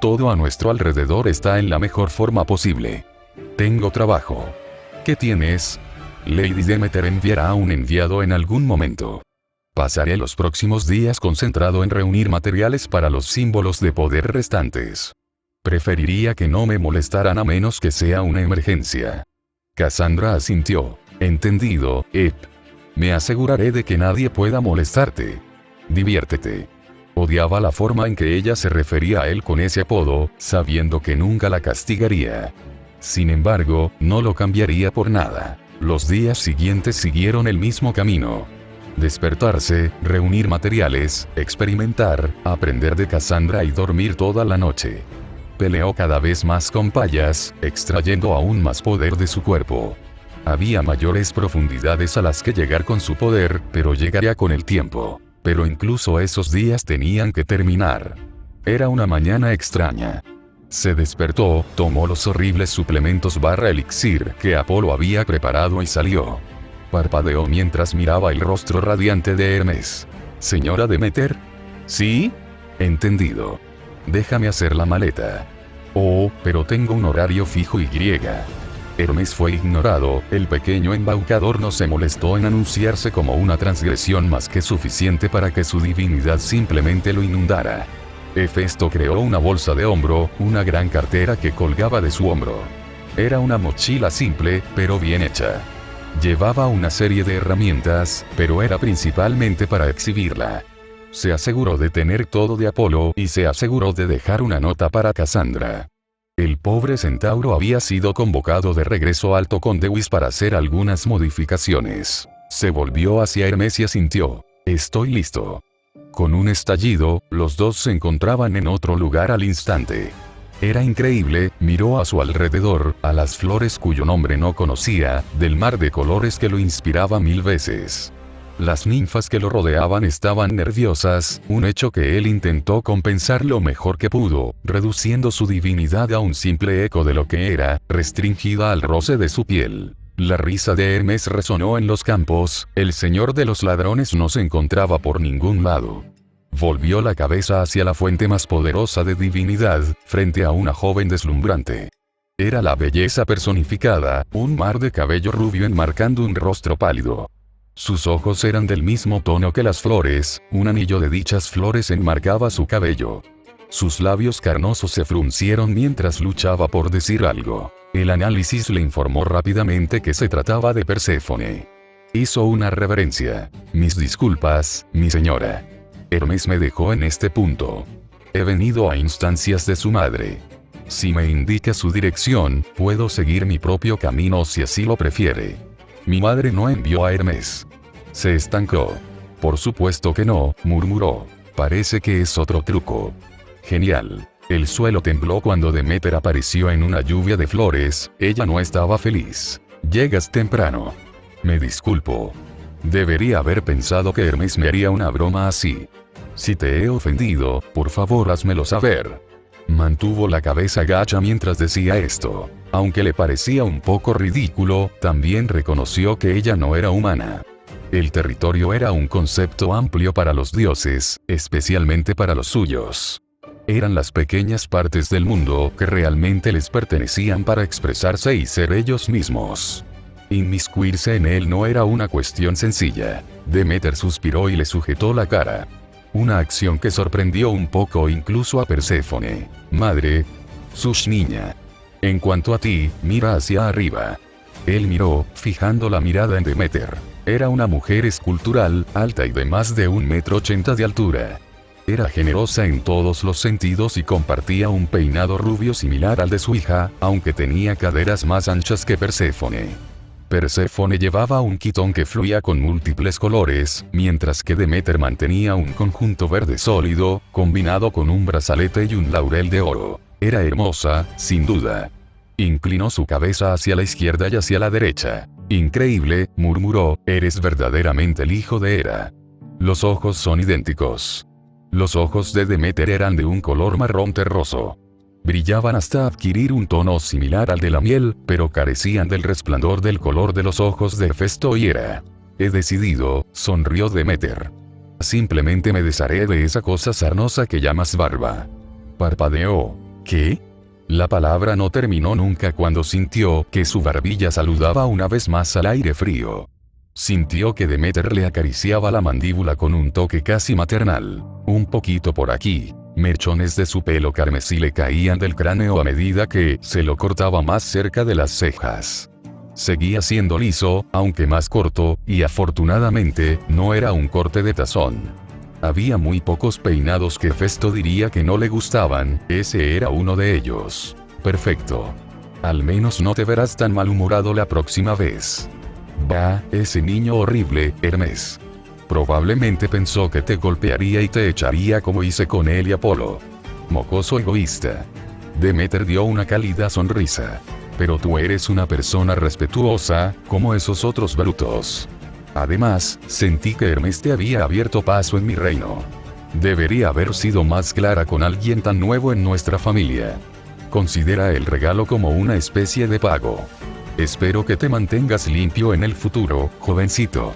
Todo a nuestro alrededor está en la mejor forma posible. Tengo trabajo. ¿Qué tienes? Lady Demeter enviará a un enviado en algún momento. Pasaré los próximos días concentrado en reunir materiales para los símbolos de poder restantes. Preferiría que no me molestaran a menos que sea una emergencia. Cassandra asintió. Entendido, Ep. Me aseguraré de que nadie pueda molestarte. Diviértete. Odiaba la forma en que ella se refería a él con ese apodo, sabiendo que nunca la castigaría. Sin embargo, no lo cambiaría por nada. Los días siguientes siguieron el mismo camino. Despertarse, reunir materiales, experimentar, aprender de Cassandra y dormir toda la noche. Peleó cada vez más con Payas, extrayendo aún más poder de su cuerpo. Había mayores profundidades a las que llegar con su poder, pero llegaría con el tiempo. Pero incluso esos días tenían que terminar. Era una mañana extraña. Se despertó, tomó los horribles suplementos elixir que Apolo había preparado y salió. Parpadeó mientras miraba el rostro radiante de Hermes. ¿Señora Demeter? ¿Sí? Entendido. Déjame hacer la maleta. Oh, pero tengo un horario fijo y griega. Hermes fue ignorado, el pequeño embaucador no se molestó en anunciarse como una transgresión más que suficiente para que su divinidad simplemente lo inundara. Hefesto creó una bolsa de hombro, una gran cartera que colgaba de su hombro. Era una mochila simple, pero bien hecha. Llevaba una serie de herramientas, pero era principalmente para exhibirla. Se aseguró de tener todo de Apolo y se aseguró de dejar una nota para Cassandra. El pobre centauro había sido convocado de regreso a Alto con Dewis para hacer algunas modificaciones. Se volvió hacia Hermes y asintió. Estoy listo. Con un estallido, los dos se encontraban en otro lugar al instante. Era increíble, miró a su alrededor, a las flores cuyo nombre no conocía, del mar de colores que lo inspiraba 1000 veces. Las ninfas que lo rodeaban estaban nerviosas, un hecho que él intentó compensar lo mejor que pudo, reduciendo su divinidad a un simple eco de lo que era, restringida al roce de su piel. La risa de Hermes resonó en los campos, el señor de los ladrones no se encontraba por ningún lado. Volvió la cabeza hacia la fuente más poderosa de divinidad, frente a una joven deslumbrante. Era la belleza personificada, un mar de cabello rubio enmarcando un rostro pálido. Sus ojos eran del mismo tono que las flores, un anillo de dichas flores enmarcaba su cabello. Sus labios carnosos se fruncieron mientras luchaba por decir algo. El análisis le informó rápidamente que se trataba de Perséfone. Hizo una reverencia. Mis disculpas, mi señora. Hermes me dejó en este punto. He venido a instancias de su madre. Si me indica su dirección, puedo seguir mi propio camino si así lo prefiere. Mi madre no envió a Hermes. Se estancó. Por supuesto que no, murmuró. Parece que es otro truco. Genial. El suelo tembló cuando Demeter apareció en una lluvia de flores. Ella no estaba feliz. Llegas temprano. Me disculpo. Debería haber pensado que Hermes me haría una broma así. Si te he ofendido, por favor házmelo saber. Mantuvo la cabeza gacha mientras decía esto. Aunque le parecía un poco ridículo, también reconoció que ella no era humana. El territorio era un concepto amplio para los dioses, especialmente para los suyos. Eran las pequeñas partes del mundo que realmente les pertenecían para expresarse y ser ellos mismos. Inmiscuirse en él no era una cuestión sencilla. Demeter suspiró y le sujetó la cara. Una acción que sorprendió un poco incluso a Perséfone. Madre. Sus niña. En cuanto a ti, mira hacia arriba. Él miró, fijando la mirada en Demeter. Era una mujer escultural, alta y de más de 1,80 m de altura. Era generosa en todos los sentidos y compartía un peinado rubio similar al de su hija, aunque tenía caderas más anchas que Perséfone. Perséfone llevaba un quitón que fluía con múltiples colores, mientras que Demeter mantenía un conjunto verde sólido, combinado con un brazalete y un laurel de oro. Era hermosa, sin duda. Inclinó su cabeza hacia la izquierda y hacia la derecha. Increíble, murmuró, eres verdaderamente el hijo de Hera. Los ojos son idénticos. Los ojos de Demeter eran de un color marrón terroso. Brillaban hasta adquirir un tono similar al de la miel, pero carecían del resplandor del color de los ojos de Hefesto y Hera. He decidido, sonrió Demeter. Simplemente me desharé de esa cosa sarnosa que llamas barba. Parpadeó. ¿Qué? La palabra no terminó nunca cuando sintió que su barbilla saludaba una vez más al aire frío. Sintió que Demeter le acariciaba la mandíbula con un toque casi maternal. Un poquito por aquí. Mechones de su pelo carmesí le caían del cráneo a medida que se lo cortaba más cerca de las cejas. Seguía siendo liso, aunque más corto, y afortunadamente, no era un corte de tazón. Había muy pocos peinados que Hefesto diría que no le gustaban, ese era uno de ellos. Perfecto. Al menos no te verás tan malhumorado la próxima vez. Bah, ese niño horrible, Hermes. Probablemente pensó que te golpearía y te echaría como hice con él y Apolo. Mocoso egoísta. Demeter dio una cálida sonrisa. Pero tú eres una persona respetuosa, como esos otros brutos. Además, sentí que Hermes te había abierto paso en mi reino. Debería haber sido más clara con alguien tan nuevo en nuestra familia. Considera el regalo como una especie de pago. Espero que te mantengas limpio en el futuro, jovencito.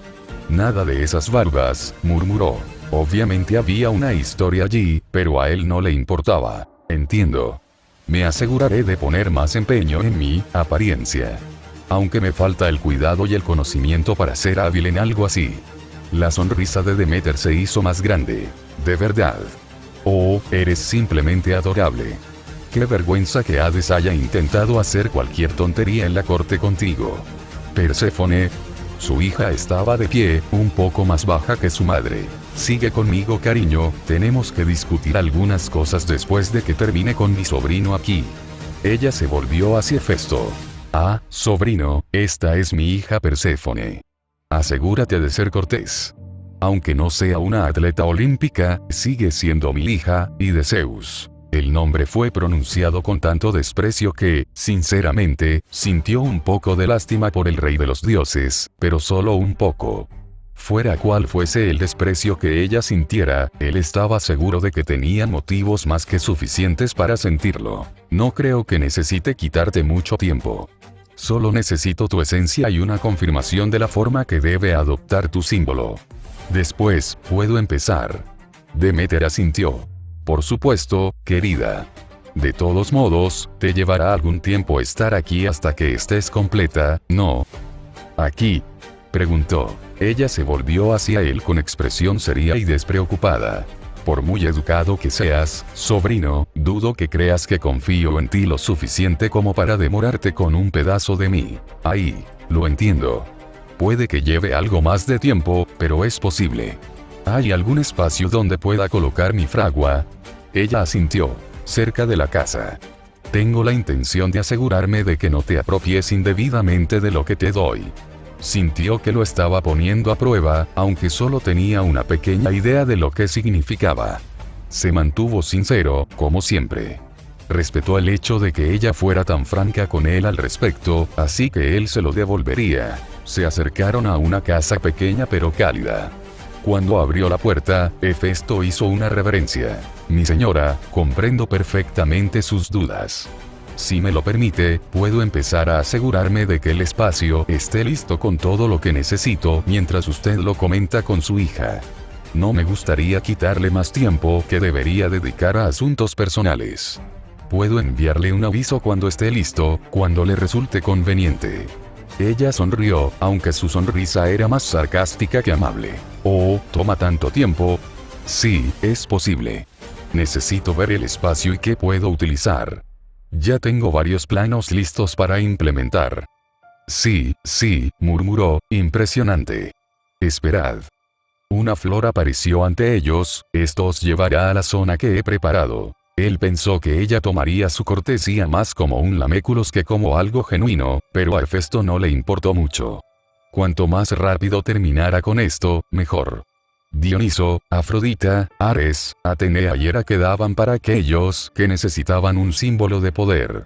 Nada de esas barbas, murmuró. Obviamente había una historia allí, pero a él no le importaba. Entiendo. Me aseguraré de poner más empeño en mi apariencia. Aunque me falta el cuidado y el conocimiento para ser hábil en algo así. La sonrisa de Demeter se hizo más grande. De verdad. Oh, eres simplemente adorable. Qué vergüenza que Hades haya intentado hacer cualquier tontería en la corte contigo. Perséfone. Su hija estaba de pie, un poco más baja que su madre. Sigue conmigo, cariño, tenemos que discutir algunas cosas después de que termine con mi sobrino aquí. Ella se volvió hacia Hefesto. Ah, sobrino, esta es mi hija Perséfone. Asegúrate de ser cortés. Aunque no sea una atleta olímpica, sigue siendo mi hija, y de Zeus. El nombre fue pronunciado con tanto desprecio que, sinceramente, sintió un poco de lástima por el rey de los dioses, pero solo un poco. Fuera cual fuese el desprecio que ella sintiera, él estaba seguro de que tenía motivos más que suficientes para sentirlo. No creo que necesite quitarte mucho tiempo. Solo necesito tu esencia y una confirmación de la forma que debe adoptar tu símbolo. Después, puedo empezar. Demeter asintió. Por supuesto, querida. De todos modos, te llevará algún tiempo estar aquí hasta que estés completa, ¿no? ¿Aquí? Preguntó. Ella se volvió hacia él con expresión seria y despreocupada. Por muy educado que seas, sobrino, dudo que creas que confío en ti lo suficiente como para demorarte con un pedazo de mí. Ahí, lo entiendo. Puede que lleve algo más de tiempo, pero es posible. ¿Hay algún espacio donde pueda colocar mi fragua? Ella asintió. Cerca de la casa. Tengo la intención de asegurarme de que no te apropies indebidamente de lo que te doy. Sintió que lo estaba poniendo a prueba, aunque solo tenía una pequeña idea de lo que significaba. Se mantuvo sincero, como siempre. Respetó el hecho de que ella fuera tan franca con él al respecto, así que él se lo devolvería. Se acercaron a una casa pequeña pero cálida. Cuando abrió la puerta, Hefesto hizo una reverencia. Mi señora, comprendo perfectamente sus dudas. Si me lo permite, puedo empezar a asegurarme de que el espacio esté listo con todo lo que necesito mientras usted lo comenta con su hija. No me gustaría quitarle más tiempo que debería dedicar a asuntos personales. Puedo enviarle un aviso cuando esté listo, cuando le resulte conveniente. Ella sonrió, aunque su sonrisa era más sarcástica que amable. Oh, ¿toma tanto tiempo? Sí, es posible. Necesito ver el espacio y qué puedo utilizar. Ya tengo varios planos listos para implementar. Sí, murmuró, impresionante. Esperad. Una flor apareció ante ellos, esto os llevará a la zona que he preparado. Él pensó que ella tomaría su cortesía más como un laméculos que como algo genuino, pero a Hefesto no le importó mucho. Cuanto más rápido terminara con esto, mejor. Dioniso, Afrodita, Ares, Atenea y Hera quedaban para aquellos que necesitaban un símbolo de poder.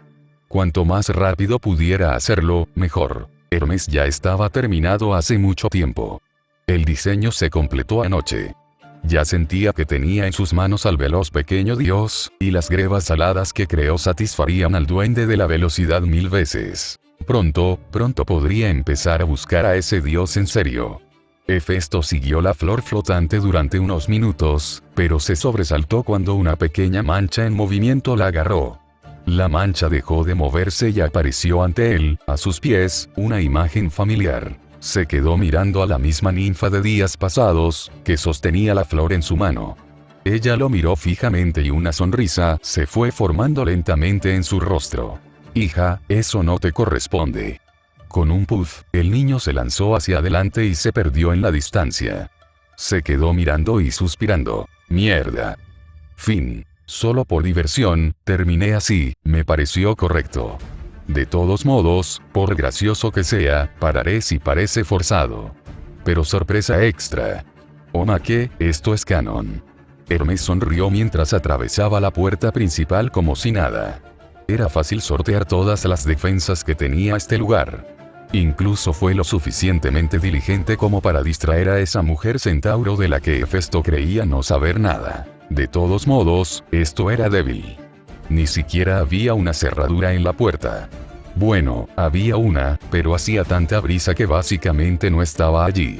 Cuanto más rápido pudiera hacerlo, mejor. Hermes ya estaba terminado hace mucho tiempo. El diseño se completó anoche. Ya sentía que tenía en sus manos al veloz pequeño dios, y las grebas aladas que creó satisfarían al duende de la velocidad 1000 veces. Pronto podría empezar a buscar a ese dios en serio. Hefesto siguió la flor flotante durante unos minutos, pero se sobresaltó cuando una pequeña mancha en movimiento la agarró. La mancha dejó de moverse y apareció ante él, a sus pies, una imagen familiar. Se quedó mirando a la misma ninfa de días pasados, que sostenía la flor en su mano. Ella lo miró fijamente y una sonrisa se fue formando lentamente en su rostro. Hija, eso no te corresponde. Con un puff, el niño se lanzó hacia adelante y se perdió en la distancia. Se quedó mirando y suspirando. Mierda. Fin. Solo por diversión, terminé así, me pareció correcto. De todos modos, por gracioso que sea, pararé si parece forzado. Pero sorpresa extra. Omake, esto es canon. Hermes sonrió mientras atravesaba la puerta principal como si nada. Era fácil sortear todas las defensas que tenía este lugar. Incluso fue lo suficientemente diligente como para distraer a esa mujer centauro de la que Hefesto creía no saber nada. De todos modos, esto era débil. Ni siquiera había una cerradura en la puerta. Bueno, había una, pero hacía tanta brisa que básicamente no estaba allí.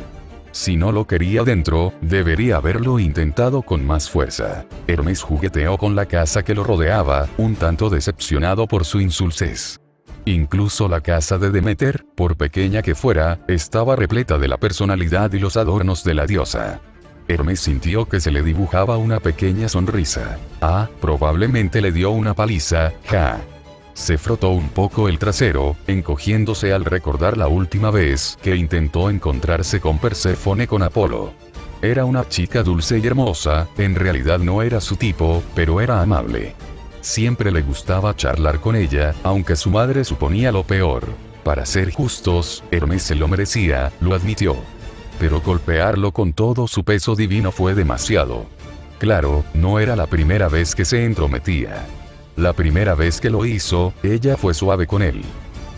Si no lo quería dentro, debería haberlo intentado con más fuerza. Hermes jugueteó con la casa que lo rodeaba, un tanto decepcionado por su insulsez. Incluso la casa de Demeter, por pequeña que fuera, estaba repleta de la personalidad y los adornos de la diosa. Hermes sintió que se le dibujaba una pequeña sonrisa. Probablemente le dio una paliza, ja. Se frotó un poco el trasero, encogiéndose al recordar la última vez que intentó encontrarse con Perséfone con Apolo. Era una chica dulce y hermosa, en realidad no era su tipo, pero era amable. Siempre le gustaba charlar con ella, aunque su madre suponía lo peor. Para ser justos, Hermes se lo merecía, lo admitió. Pero golpearlo con todo su peso divino fue demasiado. Claro, no era la primera vez que se entrometía. La primera vez que lo hizo, ella fue suave con él.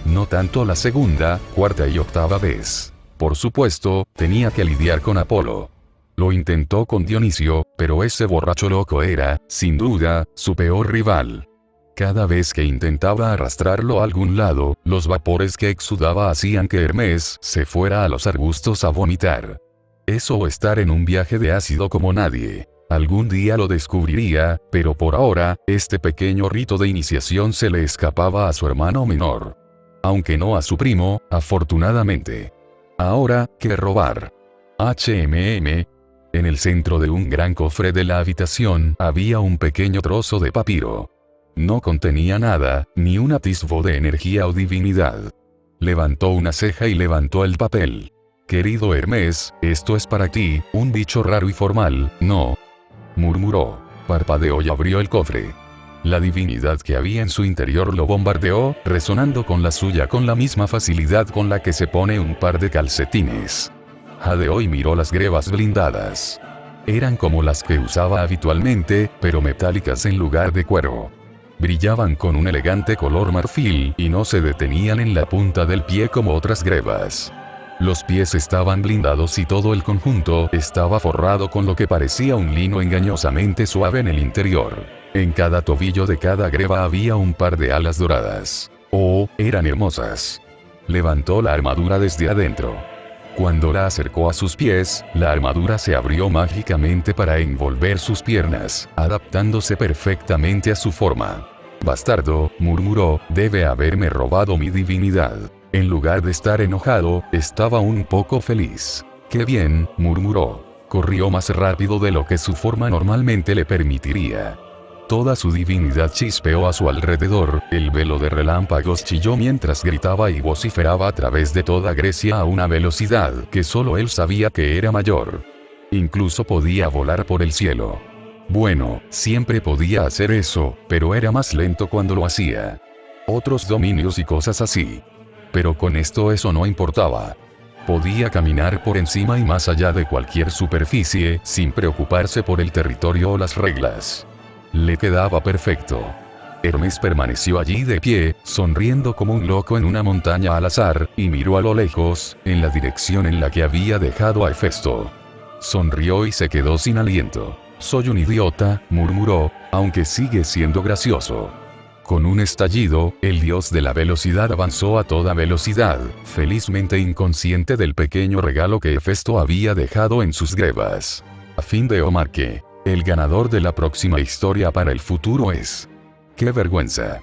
No tanto la segunda, cuarta y octava vez. Por supuesto, tenía que lidiar con Apolo. Lo intentó con Dionisio, pero ese borracho loco era, sin duda, su peor rival. Cada vez que intentaba arrastrarlo a algún lado, los vapores que exudaba hacían que Hermes se fuera a los arbustos a vomitar. Eso o estar en un viaje de ácido como nadie. Algún día lo descubriría, pero por ahora, este pequeño rito de iniciación se le escapaba a su hermano menor. Aunque no a su primo, afortunadamente. Ahora, ¿qué robar? En el centro de un gran cofre de la habitación, había un pequeño trozo de papiro. No contenía nada, ni un atisbo de energía o divinidad. Levantó una ceja y levantó el papel. Querido Hermes, esto es para ti, un dicho raro y formal, ¿no? Murmuró. Parpadeó y abrió el cofre. La divinidad que había en su interior lo bombardeó, resonando con la suya con la misma facilidad con la que se pone un par de calcetines. Hadeoi miró las grebas blindadas. Eran como las que usaba habitualmente, pero metálicas en lugar de cuero. Brillaban con un elegante color marfil y no se detenían en la punta del pie como otras grebas. Los pies estaban blindados y todo el conjunto estaba forrado con lo que parecía un lino engañosamente suave en el interior. En cada tobillo de cada greba había un par de alas doradas. Oh, eran hermosas. Levantó la armadura desde adentro. Cuando la acercó a sus pies, la armadura se abrió mágicamente para envolver sus piernas, adaptándose perfectamente a su forma. Bastardo, murmuró, debe haberme robado mi divinidad. En lugar de estar enojado, estaba un poco feliz. ¡Qué bien!, murmuró. Corrió más rápido de lo que su forma normalmente le permitiría. Toda su divinidad chispeó a su alrededor, el velo de relámpagos chilló mientras gritaba y vociferaba a través de toda Grecia a una velocidad que solo él sabía que era mayor. Incluso podía volar por el cielo. Bueno, siempre podía hacer eso, pero era más lento cuando lo hacía. Otros dominios y cosas así. Pero con esto eso no importaba. Podía caminar por encima y más allá de cualquier superficie, sin preocuparse por el territorio o las reglas. Le quedaba perfecto. Hermes permaneció allí de pie, sonriendo como un loco en una montaña al azar, y miró a lo lejos, en la dirección en la que había dejado a Hefesto. Sonrió y se quedó sin aliento. Soy un idiota, murmuró, aunque sigue siendo gracioso. Con un estallido, el dios de la velocidad avanzó a toda velocidad, felizmente inconsciente del pequeño regalo que Hefesto había dejado en sus grebas. A fin de Omarque. El ganador de la próxima historia para el futuro es... ¡Qué vergüenza!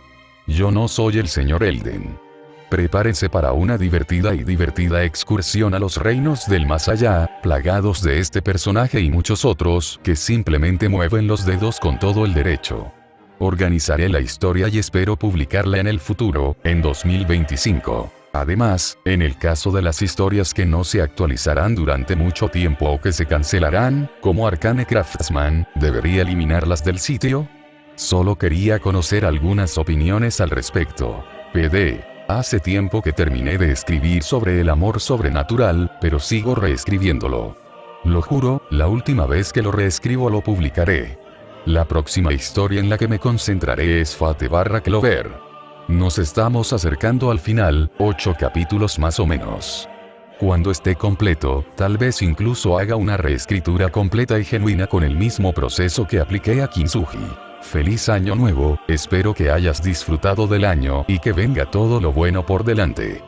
Yo no soy el señor Elden. Prepárense para una divertida excursión a los reinos del más allá, plagados de este personaje y muchos otros que simplemente mueven los dedos con todo el derecho. Organizaré la historia y espero publicarla en el futuro, en 2025. Además, en el caso de las historias que no se actualizarán durante mucho tiempo o que se cancelarán, como Arcane Craftsman, ¿debería eliminarlas del sitio? Solo quería conocer algunas opiniones al respecto. PD. Hace tiempo que terminé de escribir sobre el amor sobrenatural, pero sigo reescribiéndolo. Lo juro, la última vez que lo reescribo lo publicaré. La próxima historia en la que me concentraré es Fate/Clover. Nos estamos acercando al final, 8 capítulos más o menos. Cuando esté completo, tal vez incluso haga una reescritura completa y genuina con el mismo proceso que apliqué a Kintsugi. Feliz año nuevo, espero que hayas disfrutado del año y que venga todo lo bueno por delante.